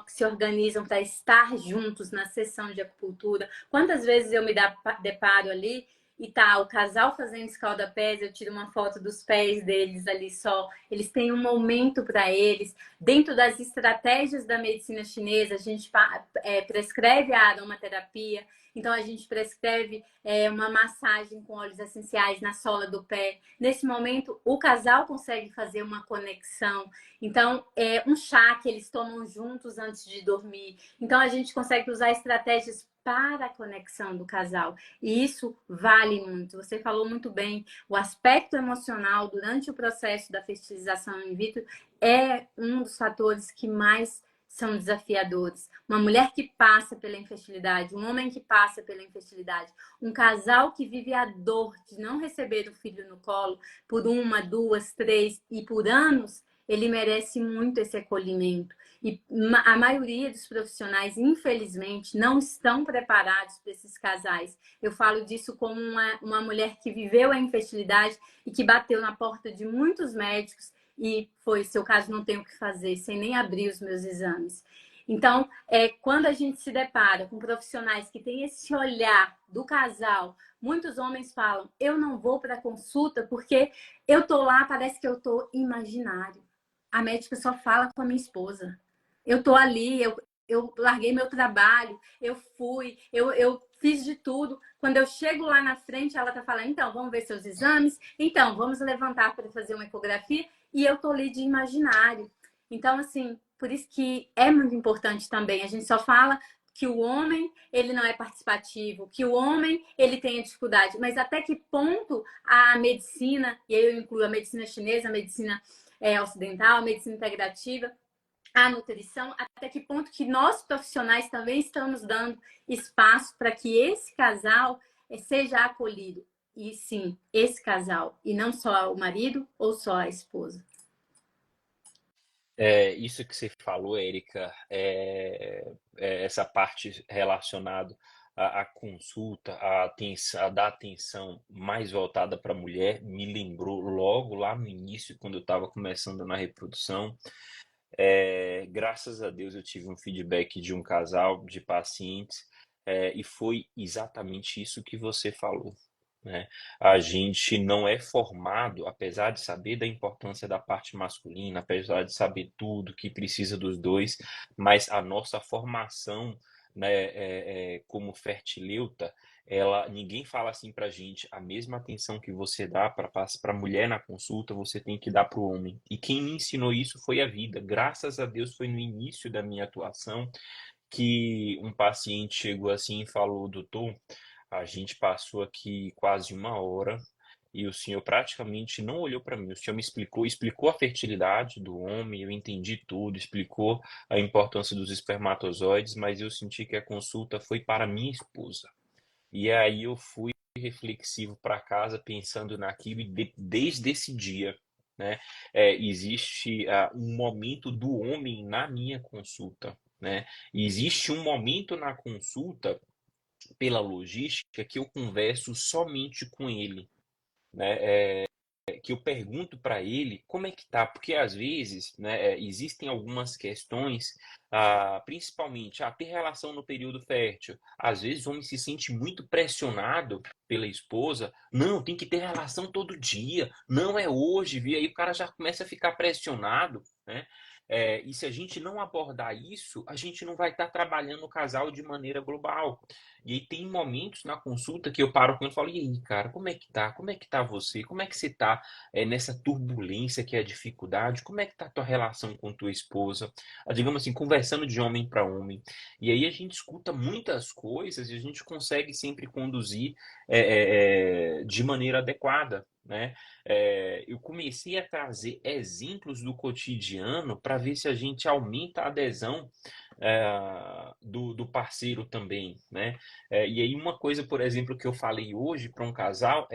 se organizam para estar juntos na sessão de acupuntura. Quantas vezes eu me deparo ali e tá o casal fazendo escalda-pés, eu tiro uma foto dos pés deles ali só. Eles têm um momento para eles. Dentro das estratégias da medicina chinesa, a gente prescreve a aromaterapia. Então, a gente prescreve uma massagem com óleos essenciais na sola do pé. Nesse momento, o casal consegue fazer uma conexão. Então, é um chá que eles tomam juntos antes de dormir. Então, a gente consegue usar estratégias para a conexão do casal. E isso vale muito. Você falou muito bem. O aspecto emocional durante o processo da fertilização in vitro é um dos fatores que mais são desafiadores. Uma mulher que passa pela infertilidade, um homem que passa pela infertilidade, um casal que vive a dor de não receber o filho no colo por 1, 2, 3 e por anos, ele merece muito esse acolhimento. E a maioria dos profissionais, infelizmente, não estão preparados para esses casais. Eu falo disso como uma mulher que viveu a infertilidade e que bateu na porta de muitos médicos e foi, seu caso, não tenho o que fazer, sem nem abrir os meus exames. Então, quando a gente se depara com profissionais que têm esse olhar do casal, muitos homens falam, eu não vou para a consulta porque eu tô lá, parece que eu tô imaginário. A médica só fala com a minha esposa. Eu tô ali, eu larguei meu trabalho, eu fui, eu fiz de tudo. Quando eu chego lá na frente, ela tá falando, então, vamos ver seus exames, então, vamos levantar para fazer uma ecografia, e eu tô ali de imaginário. Então, assim, por isso que é muito importante também. A gente só fala que o homem, ele não é participativo, que o homem, ele tem a dificuldade, mas até que ponto a medicina, e aí eu incluo a medicina chinesa, a medicina ocidental, a medicina integrativa, a nutrição, até que ponto que nós profissionais também estamos dando espaço para que esse casal seja acolhido. E sim, esse casal, e não só o marido ou só a esposa. Isso que você falou, Érica, essa parte relacionada à consulta, a dar atenção mais voltada para a mulher, me lembrou logo lá no início, quando eu estava começando na reprodução. Graças a Deus eu tive um feedback de um casal de pacientes, e foi exatamente isso que você falou, né? A gente não é formado, apesar de saber da importância da parte masculina, apesar de saber tudo que precisa dos dois, mas a nossa formação, né, como fertileuta, ninguém fala assim pra gente, a mesma atenção que você dá para a mulher na consulta, você tem que dar para o homem. E quem me ensinou isso foi a vida. Graças a Deus foi no início da minha atuação que um paciente chegou assim e falou, doutor, a gente passou aqui quase 1 hora e o senhor praticamente não olhou para mim. O senhor me explicou a fertilidade do homem, eu entendi tudo, explicou a importância dos espermatozoides, mas eu senti que a consulta foi para minha esposa. E aí eu fui reflexivo para casa pensando naquilo e desde esse dia né? Existe um momento do homem na minha consulta, né? Existe um momento na consulta pela logística que eu converso somente com ele, né? Que eu pergunto para ele como é que tá, porque às vezes, né, existem algumas questões, principalmente, ter relação no período fértil. Às vezes o homem se sente muito pressionado pela esposa, não, tem que ter relação todo dia, não é hoje, viu? Aí o cara já começa a ficar pressionado, né? E se a gente não abordar isso, a gente não vai estar trabalhando o casal de maneira global. E aí tem momentos na consulta que eu paro com ele e falo, e aí, cara, como é que tá? Como é que tá você? Como é que você tá nessa turbulência que é a dificuldade? Como é que tá a tua relação com tua esposa? Digamos assim, conversando de homem para homem. E aí a gente escuta muitas coisas e a gente consegue sempre conduzir de maneira adequada, né? Eu comecei a trazer exemplos do cotidiano para ver se a gente aumenta a adesão do parceiro também, né? E aí uma coisa, por exemplo, que eu falei hoje para um casal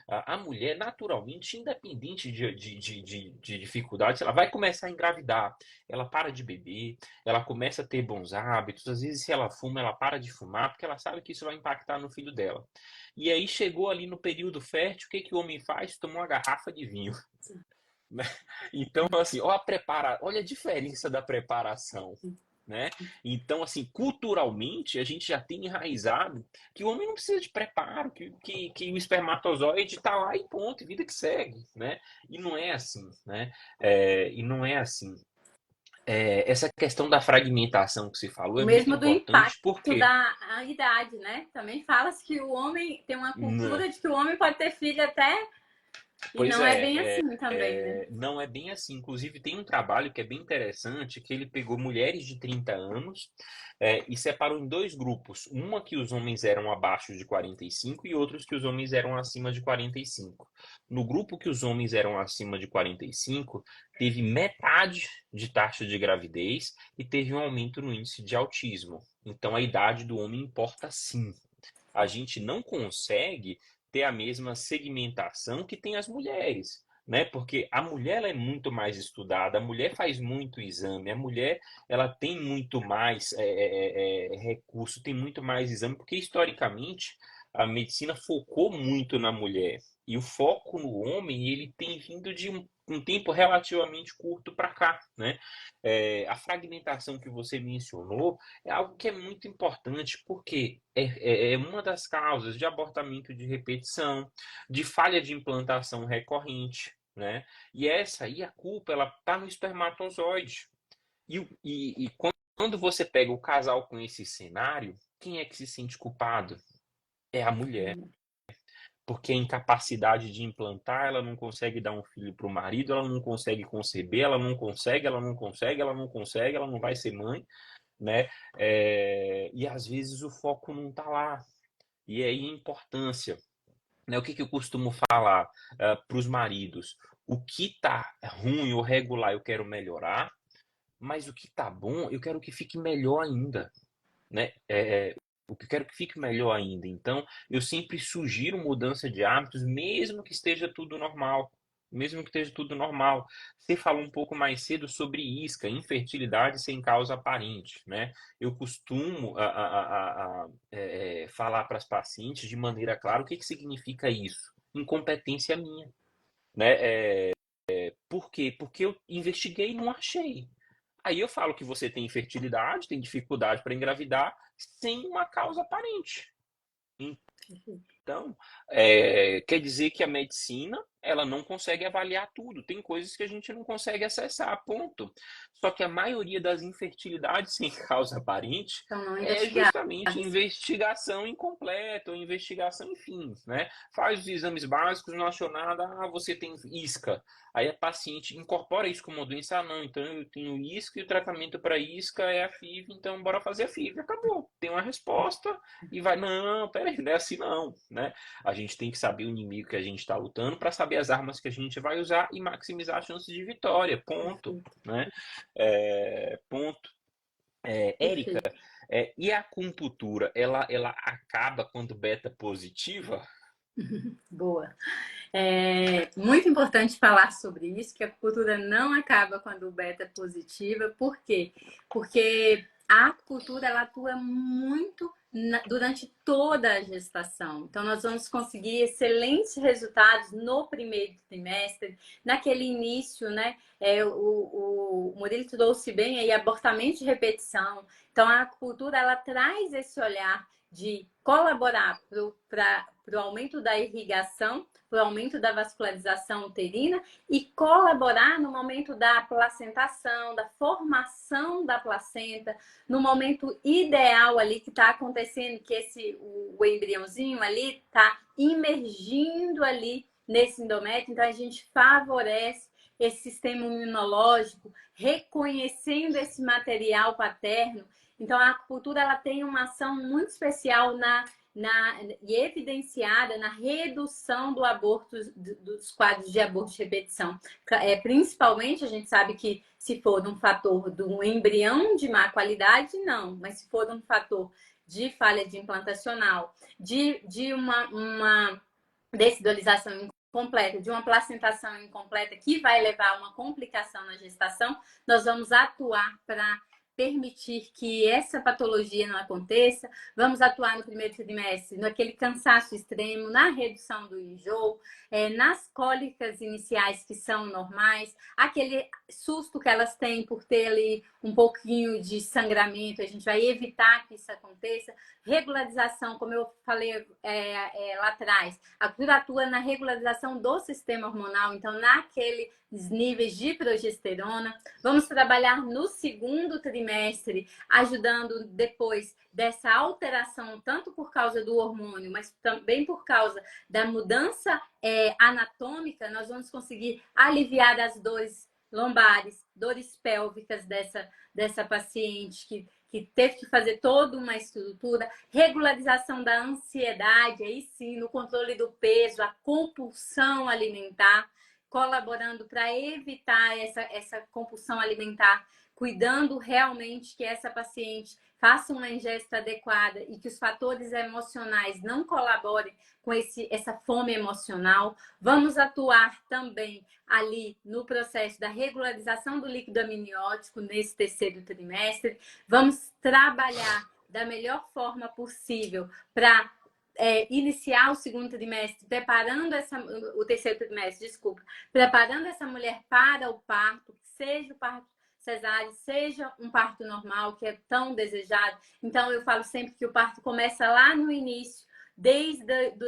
a mulher, naturalmente, independente de dificuldades, ela vai começar a engravidar, ela para de beber, ela começa a ter bons hábitos, às vezes se ela fuma, ela para de fumar, porque ela sabe que isso vai impactar no filho dela. E aí chegou ali no período fértil, o que que o homem faz? Toma uma garrafa de vinho. Então, assim, olha a diferença da preparação, né? Então, assim, culturalmente, a gente já tem enraizado que o homem não precisa de preparo, que o espermatozoide está lá e ponto, e vida que segue, né? E não é assim, né? E não é assim. Essa questão da fragmentação que você falou O é muito mesmo do importante, impacto porque da idade, né? Também fala-se que o homem tem uma N- cultura de que o homem pode ter filho até. E Pois não é bem assim também, né? não é bem assim. Inclusive, tem um trabalho que é bem interessante, que ele pegou mulheres de 30 anos, e separou em dois grupos. Uma que os homens eram abaixo de 45 e outros que os homens eram acima de 45. No grupo que os homens eram acima de 45, teve metade de taxa de gravidez e teve um aumento no índice de autismo. Então, a idade do homem importa sim. A gente não consegue ter a mesma segmentação que tem as mulheres, né? Porque a mulher ela é muito mais estudada, a mulher faz muito exame, a mulher ela tem muito mais recurso, tem muito mais exame, porque historicamente a medicina focou muito na mulher e o foco no homem ele tem vindo de um tempo relativamente curto para cá, né? A fragmentação que você mencionou é algo que é muito importante, porque é uma das causas de abortamento de repetição, de falha de implantação recorrente, né? E essa aí, a culpa, ela tá no espermatozoide. E quando você pega o casal com esse cenário, quem é que se sente culpado? É a mulher. Porque a incapacidade de implantar, ela não consegue dar um filho para o marido, ela não consegue conceber, ela não consegue, ela não consegue, ela não consegue, ela não vai ser mãe, né? E às vezes o foco não está lá. E aí a importância, né? O que eu costumo falar para os maridos? O que está ruim ou regular eu quero melhorar, mas o que está bom eu quero que fique melhor ainda, né? O que eu quero que fique melhor ainda. Então, eu sempre sugiro mudança de hábitos, mesmo que esteja tudo normal. Mesmo que esteja tudo normal. Você falou um pouco mais cedo sobre isca, infertilidade sem causa aparente, né? Eu costumo falar para as pacientes de maneira clara o que significa isso. Incompetência minha, né? Por quê? Porque eu investiguei e não achei. Aí eu falo que você tem infertilidade, tem dificuldade para engravidar, sem uma causa aparente. Então, quer dizer que a medicina ela não consegue avaliar tudo. Tem coisas que a gente não consegue acessar, ponto. Só que a maioria das infertilidades sem causa aparente Então, não é investigar. justamente investigação incompleta ou investigação, enfim, né? Faz os exames básicos, não achou nada, você tem isca. Aí a paciente incorpora isso como uma doença, não, então eu tenho isca e o tratamento para isca é a FIV, então bora fazer a FIV. Acabou. Tem uma resposta e vai, não, peraí, não é assim não, né? A gente tem que saber o inimigo que a gente está lutando para saber as armas que a gente vai usar e maximizar a chance de vitória, ponto, né? Ponto. Érica, Perfeito. e a acupuntura, ela acaba quando beta positiva? Boa. É muito importante falar sobre isso, que a acupuntura não acaba quando o beta é positiva. Por quê? Porque a acupuntura ela atua muito durante toda a gestação. Então, nós vamos conseguir excelentes resultados no primeiro trimestre, naquele início, né? O Murilo trouxe bem aí abortamento de repetição. Então, a acupuntura ela traz esse olhar de colaborar para o aumento da irrigação, para o aumento da vascularização uterina e colaborar no momento da placentação, da formação da placenta, no momento ideal ali que está acontecendo, que o embriãozinho ali está imergindo ali nesse endométrio, então a gente favorece esse sistema imunológico, reconhecendo esse material paterno. Então, a acupuntura ela tem uma ação muito especial e evidenciada na redução do aborto, dos quadros de aborto de repetição. Principalmente, a gente sabe que se for um fator de um embrião de má qualidade, não. Mas se for um fator de falha de implantacional, de uma dessidolização incompleta, de uma placentação incompleta, que vai levar a uma complicação na gestação, nós vamos atuar para permitir que essa patologia não aconteça. Vamos atuar no primeiro trimestre naquele cansaço extremo, na redução do enjoo, nas cólicas iniciais que são normais, aquele susto que elas têm por ter ali um pouquinho de sangramento, a gente vai evitar que isso aconteça. Regularização, como eu falei lá atrás, a cura atua na regularização do sistema hormonal, então naqueles níveis de progesterona. Vamos trabalhar no segundo trimestre, ajudando depois dessa alteração, tanto por causa do hormônio, mas também por causa da mudança anatômica, nós vamos conseguir aliviar as dores lombares, dores pélvicas dessa paciente que teve que fazer toda uma estrutura, regularização da ansiedade, aí sim, no controle do peso, a compulsão alimentar, colaborando para evitar essa compulsão alimentar, cuidando realmente que essa paciente faça uma ingesta adequada e que os fatores emocionais não colaborem com essa fome emocional. Vamos atuar também ali no processo da regularização do líquido amniótico nesse terceiro trimestre. Vamos trabalhar da melhor forma possível para iniciar o segundo trimestre, o terceiro trimestre, desculpa, preparando essa mulher para o parto, seja o parto cesáreo, seja um parto normal, que é tão desejado. Então, eu falo sempre que o parto começa lá no início, desde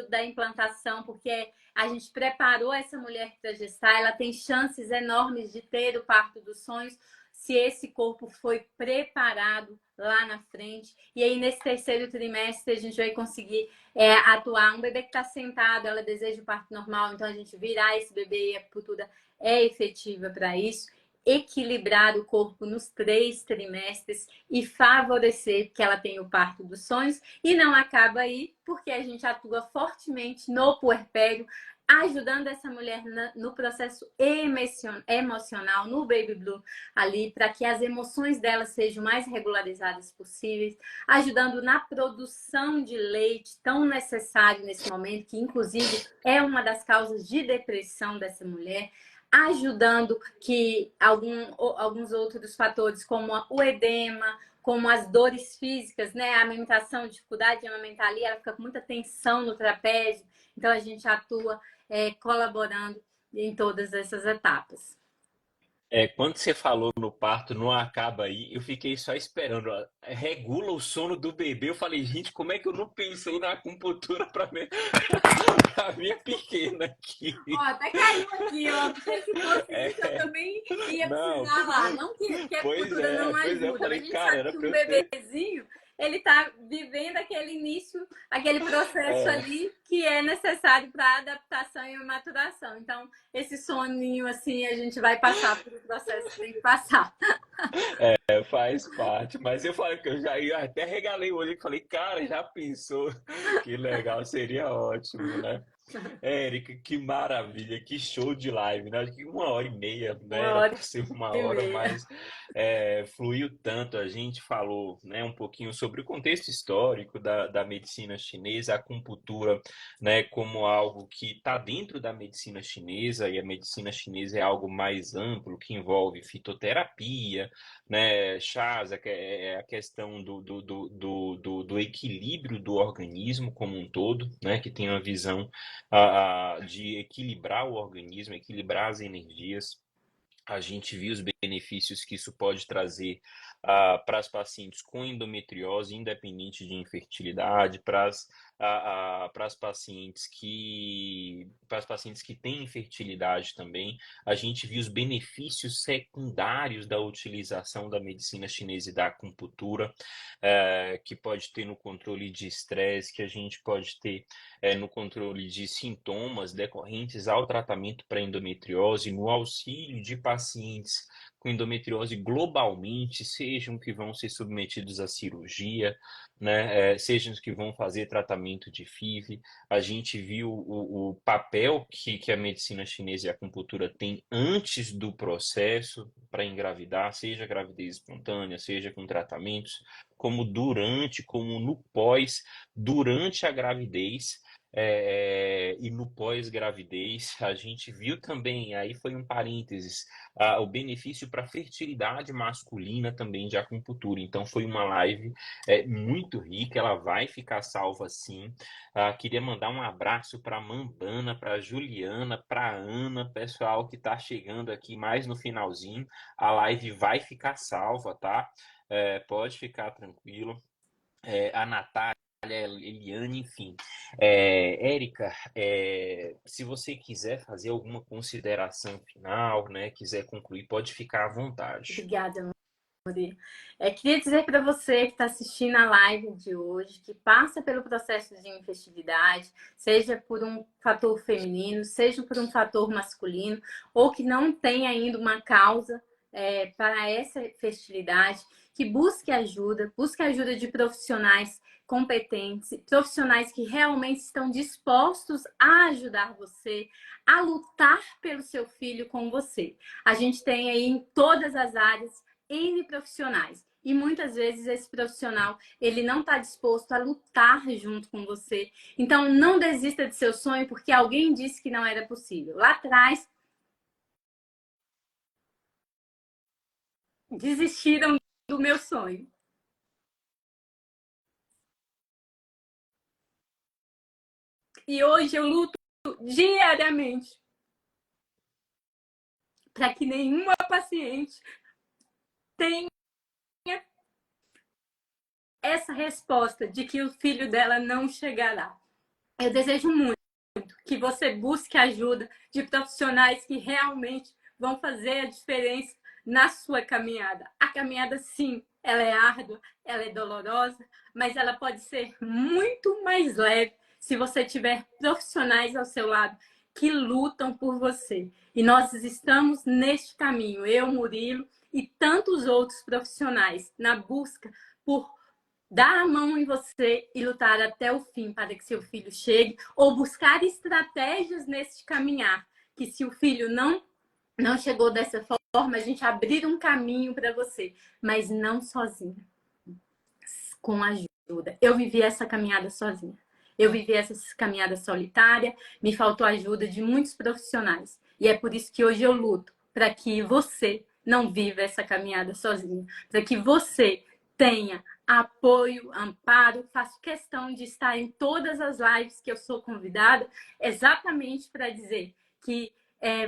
da implantação, porque a gente preparou essa mulher para gestar, ela tem chances enormes de ter o parto dos sonhos, se esse corpo foi preparado lá na frente. E aí, nesse terceiro trimestre, a gente vai conseguir atuar. Um bebê que está sentado, ela deseja o parto normal, então a gente virar esse bebê e a acupuntura é efetiva para isso. Equilibrar o corpo nos 3 trimestres e favorecer que ela tenha o parto dos sonhos. E não acaba aí, porque a gente atua fortemente no puerpério, ajudando essa mulher no processo emocional, no baby blue ali, para que as emoções dela sejam mais regularizadas possíveis, ajudando na produção de leite, tão necessário nesse momento, que inclusive é uma das causas de depressão dessa mulher, ajudando que alguns outros fatores, como o edema, como as dores físicas, né? A amamentação, dificuldade de amamentar ali, ela fica com muita tensão no trapézio, então a gente atua colaborando em todas essas etapas. Quando você falou no parto, não acaba aí, eu fiquei só esperando. Ó, regula o sono do bebê. Eu falei, gente, como é que eu não pensei na acupuntura para pra minha pequena aqui? Ó, até caiu aqui, ó. Porque se fosse isso, eu É, também ia não, precisar lá. Não que a acupuntura não pois é. Eu ajuda, mas falei, a gente cara, sabe era que pra um eu ter. bebezinho, ele tá vivendo aquele início, aquele processo É, ali que é necessário para adaptação e maturação. Então, esse soninho, assim, a gente vai passar por um processo que tem que passar. faz parte. Mas eu falei que eu até regalei o olho e falei, cara, já pensou? Que legal, seria ótimo, né? Érica, que maravilha, que show de live, né? Acho que 1h30, né? Uma Era hora para ser uma e hora, meia. mas fluiu tanto. A gente falou, né, um pouquinho sobre o contexto histórico da medicina chinesa, a acupuntura, né, como algo que está dentro da medicina chinesa, e a medicina chinesa é algo mais amplo, que envolve fitoterapia, né, chás, é a questão do equilíbrio do organismo como um todo, né, que tem uma visão de equilibrar o organismo, equilibrar as energias. A gente viu os benefícios que isso pode trazer para as pacientes com endometriose, independente de infertilidade, para as pacientes que têm infertilidade também. A gente viu os benefícios secundários da utilização da medicina chinesa e da acupuntura, que pode ter no controle de estresse, que a gente pode ter no controle de sintomas decorrentes ao tratamento para endometriose, no auxílio de pacientes com endometriose globalmente, sejam que vão ser submetidos à cirurgia, né, sejam que vão fazer tratamento de FIV. A gente viu o papel que a medicina chinesa e a acupuntura tem antes do processo para engravidar, seja gravidez espontânea, seja com tratamentos, como durante, como no pós, durante a gravidez, e no pós-gravidez. A gente viu também, aí foi um parênteses, o benefício para a fertilidade masculina também de acupuntura. Então foi uma live muito rica, ela vai ficar salva sim. Queria mandar um abraço para a Mandana, para a Juliana, para a Ana, pessoal que está chegando aqui mais no finalzinho. A live vai ficar salva, tá? Pode ficar tranquilo. A Natália, Eliane, enfim. Érica, se você quiser fazer alguma consideração final, né, quiser concluir, pode ficar à vontade. Obrigada, Muri. Queria dizer para você que está assistindo a live de hoje, que passa pelo processo de infertilidade, seja por um fator feminino, seja por um fator masculino, ou que não tem ainda uma causa para essa fertilidade, que busque ajuda de profissionais competentes, profissionais que realmente estão dispostos a ajudar você, a lutar pelo seu filho com você. A gente tem aí em todas as áreas N profissionais. E muitas vezes esse profissional, ele não está disposto a lutar junto com você. Então, não desista de seu sonho porque alguém disse que não era possível. Lá atrás, desistiram do meu sonho. E hoje eu luto diariamente para que nenhuma paciente tenha essa resposta de que o filho dela não chegará. Eu desejo muito que você busque ajuda de profissionais que realmente vão fazer a diferença na sua caminhada. A caminhada, sim, ela é árdua, ela é dolorosa, mas ela pode ser muito mais leve se você tiver profissionais ao seu lado que lutam por você. E nós estamos neste caminho, eu, Murilo, e tantos outros profissionais, na busca por dar a mão em você e lutar até o fim para que seu filho chegue, ou buscar estratégias nesse caminhar, que se o filho não chegou dessa forma, a gente abrir um caminho para você, mas não sozinha, com ajuda. Eu vivi essa caminhada sozinha. Eu vivi essa caminhada solitária, me faltou a ajuda de muitos profissionais. E é por isso que hoje eu luto para que você não viva essa caminhada sozinha, para que você tenha apoio, amparo. Faço questão de estar em todas as lives que eu sou convidada, exatamente para dizer que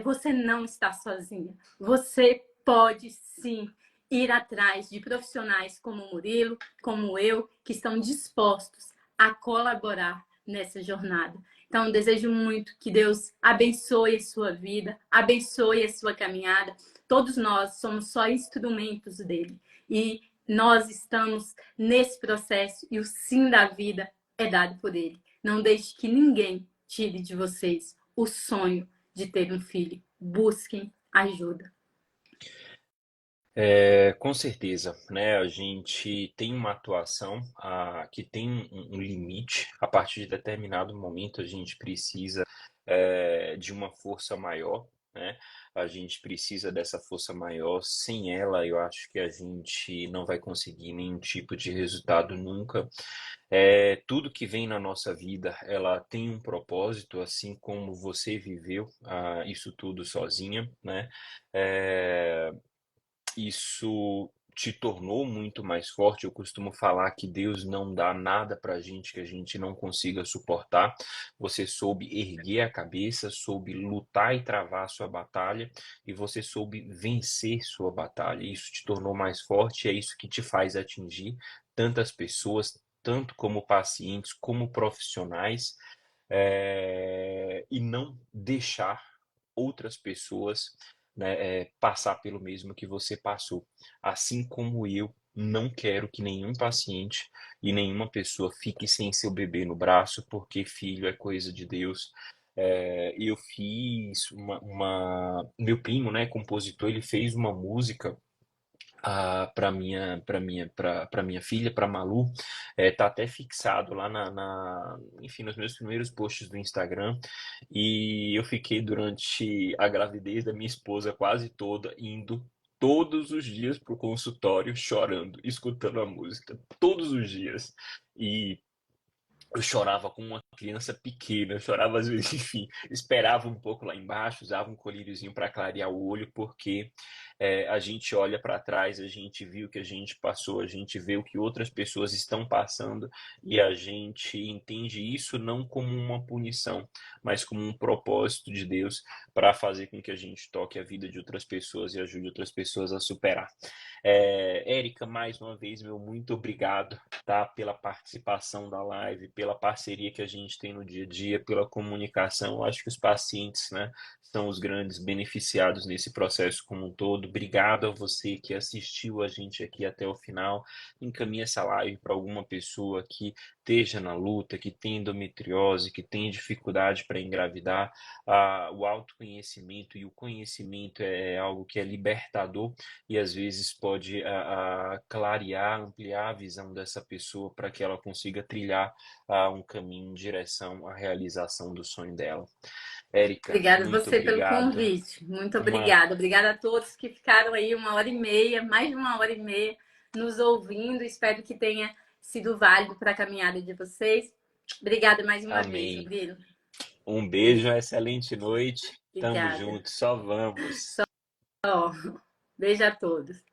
você não está sozinha. Você pode sim ir atrás de profissionais como o Murilo, como eu, que estão dispostos a colaborar nessa jornada. Então, desejo muito que Deus abençoe a sua vida, abençoe a sua caminhada. Todos nós somos só instrumentos dele. E nós estamos nesse processo e o sim da vida é dado por ele. Não deixe que ninguém tire de vocês o sonho de ter um filho. Busquem ajuda. Com certeza, né? A gente tem uma atuação que tem um limite. A partir de determinado momento, a gente precisa de uma força maior, né? A gente precisa dessa força maior. Sem ela, eu acho que a gente não vai conseguir nenhum tipo de resultado nunca. Tudo que vem na nossa vida, ela tem um propósito, assim como você viveu isso tudo sozinha, né? É, isso te tornou muito mais forte. Eu costumo falar que Deus não dá nada pra gente que a gente não consiga suportar. Você soube erguer a cabeça, soube lutar e travar a sua batalha, e você soube vencer sua batalha. Isso te tornou mais forte, é isso que te faz atingir tantas pessoas, tanto como pacientes, como profissionais, e não deixar outras pessoas, né, passar pelo mesmo que você passou. Assim como eu não quero que nenhum paciente e nenhuma pessoa fique sem seu bebê no braço, porque filho é coisa de Deus. Eu fiz meu primo, né, compositor, ele fez uma música para minha filha, para Malu, tá até fixado lá enfim, nos meus primeiros posts do Instagram. E eu fiquei durante a gravidez da minha esposa quase toda indo todos os dias pro consultório chorando, escutando a música, todos os dias. E eu chorava como uma criança pequena, eu chorava às vezes, enfim, esperava um pouco lá embaixo, usava um colíriozinho para clarear o olho, porque a gente olha para trás, a gente viu o que a gente passou, a gente vê o que outras pessoas estão passando e a gente entende isso não como uma punição, mas como um propósito de Deus para fazer com que a gente toque a vida de outras pessoas e ajude outras pessoas a superar. Érica, mais uma vez, meu muito obrigado, tá? Pela participação da live, pela parceria que a gente tem no dia a dia, pela comunicação. Eu acho que os pacientes, né, são os grandes beneficiados nesse processo como um todo. Obrigado a você que assistiu a gente aqui até o final. Encaminhe essa live para alguma pessoa que esteja na luta, que tem endometriose, que tem dificuldade para engravidar. O autoconhecimento e o conhecimento é algo que é libertador e às vezes pode clarear, ampliar a visão dessa pessoa para que ela consiga trilhar um caminho em direção à realização do sonho dela. Érica, Obrigada a muito você pelo obrigado. convite. Muito Uma obrigada. Obrigada a todos que ficaram aí 1h30, mais de 1h30, nos ouvindo. Espero que tenha sido válido para a caminhada de vocês. Obrigada mais uma vez, amém. Rodrigo. Um beijo, uma excelente noite. Tamo Obrigada. junto, só vamos. Ó, beijo a todos.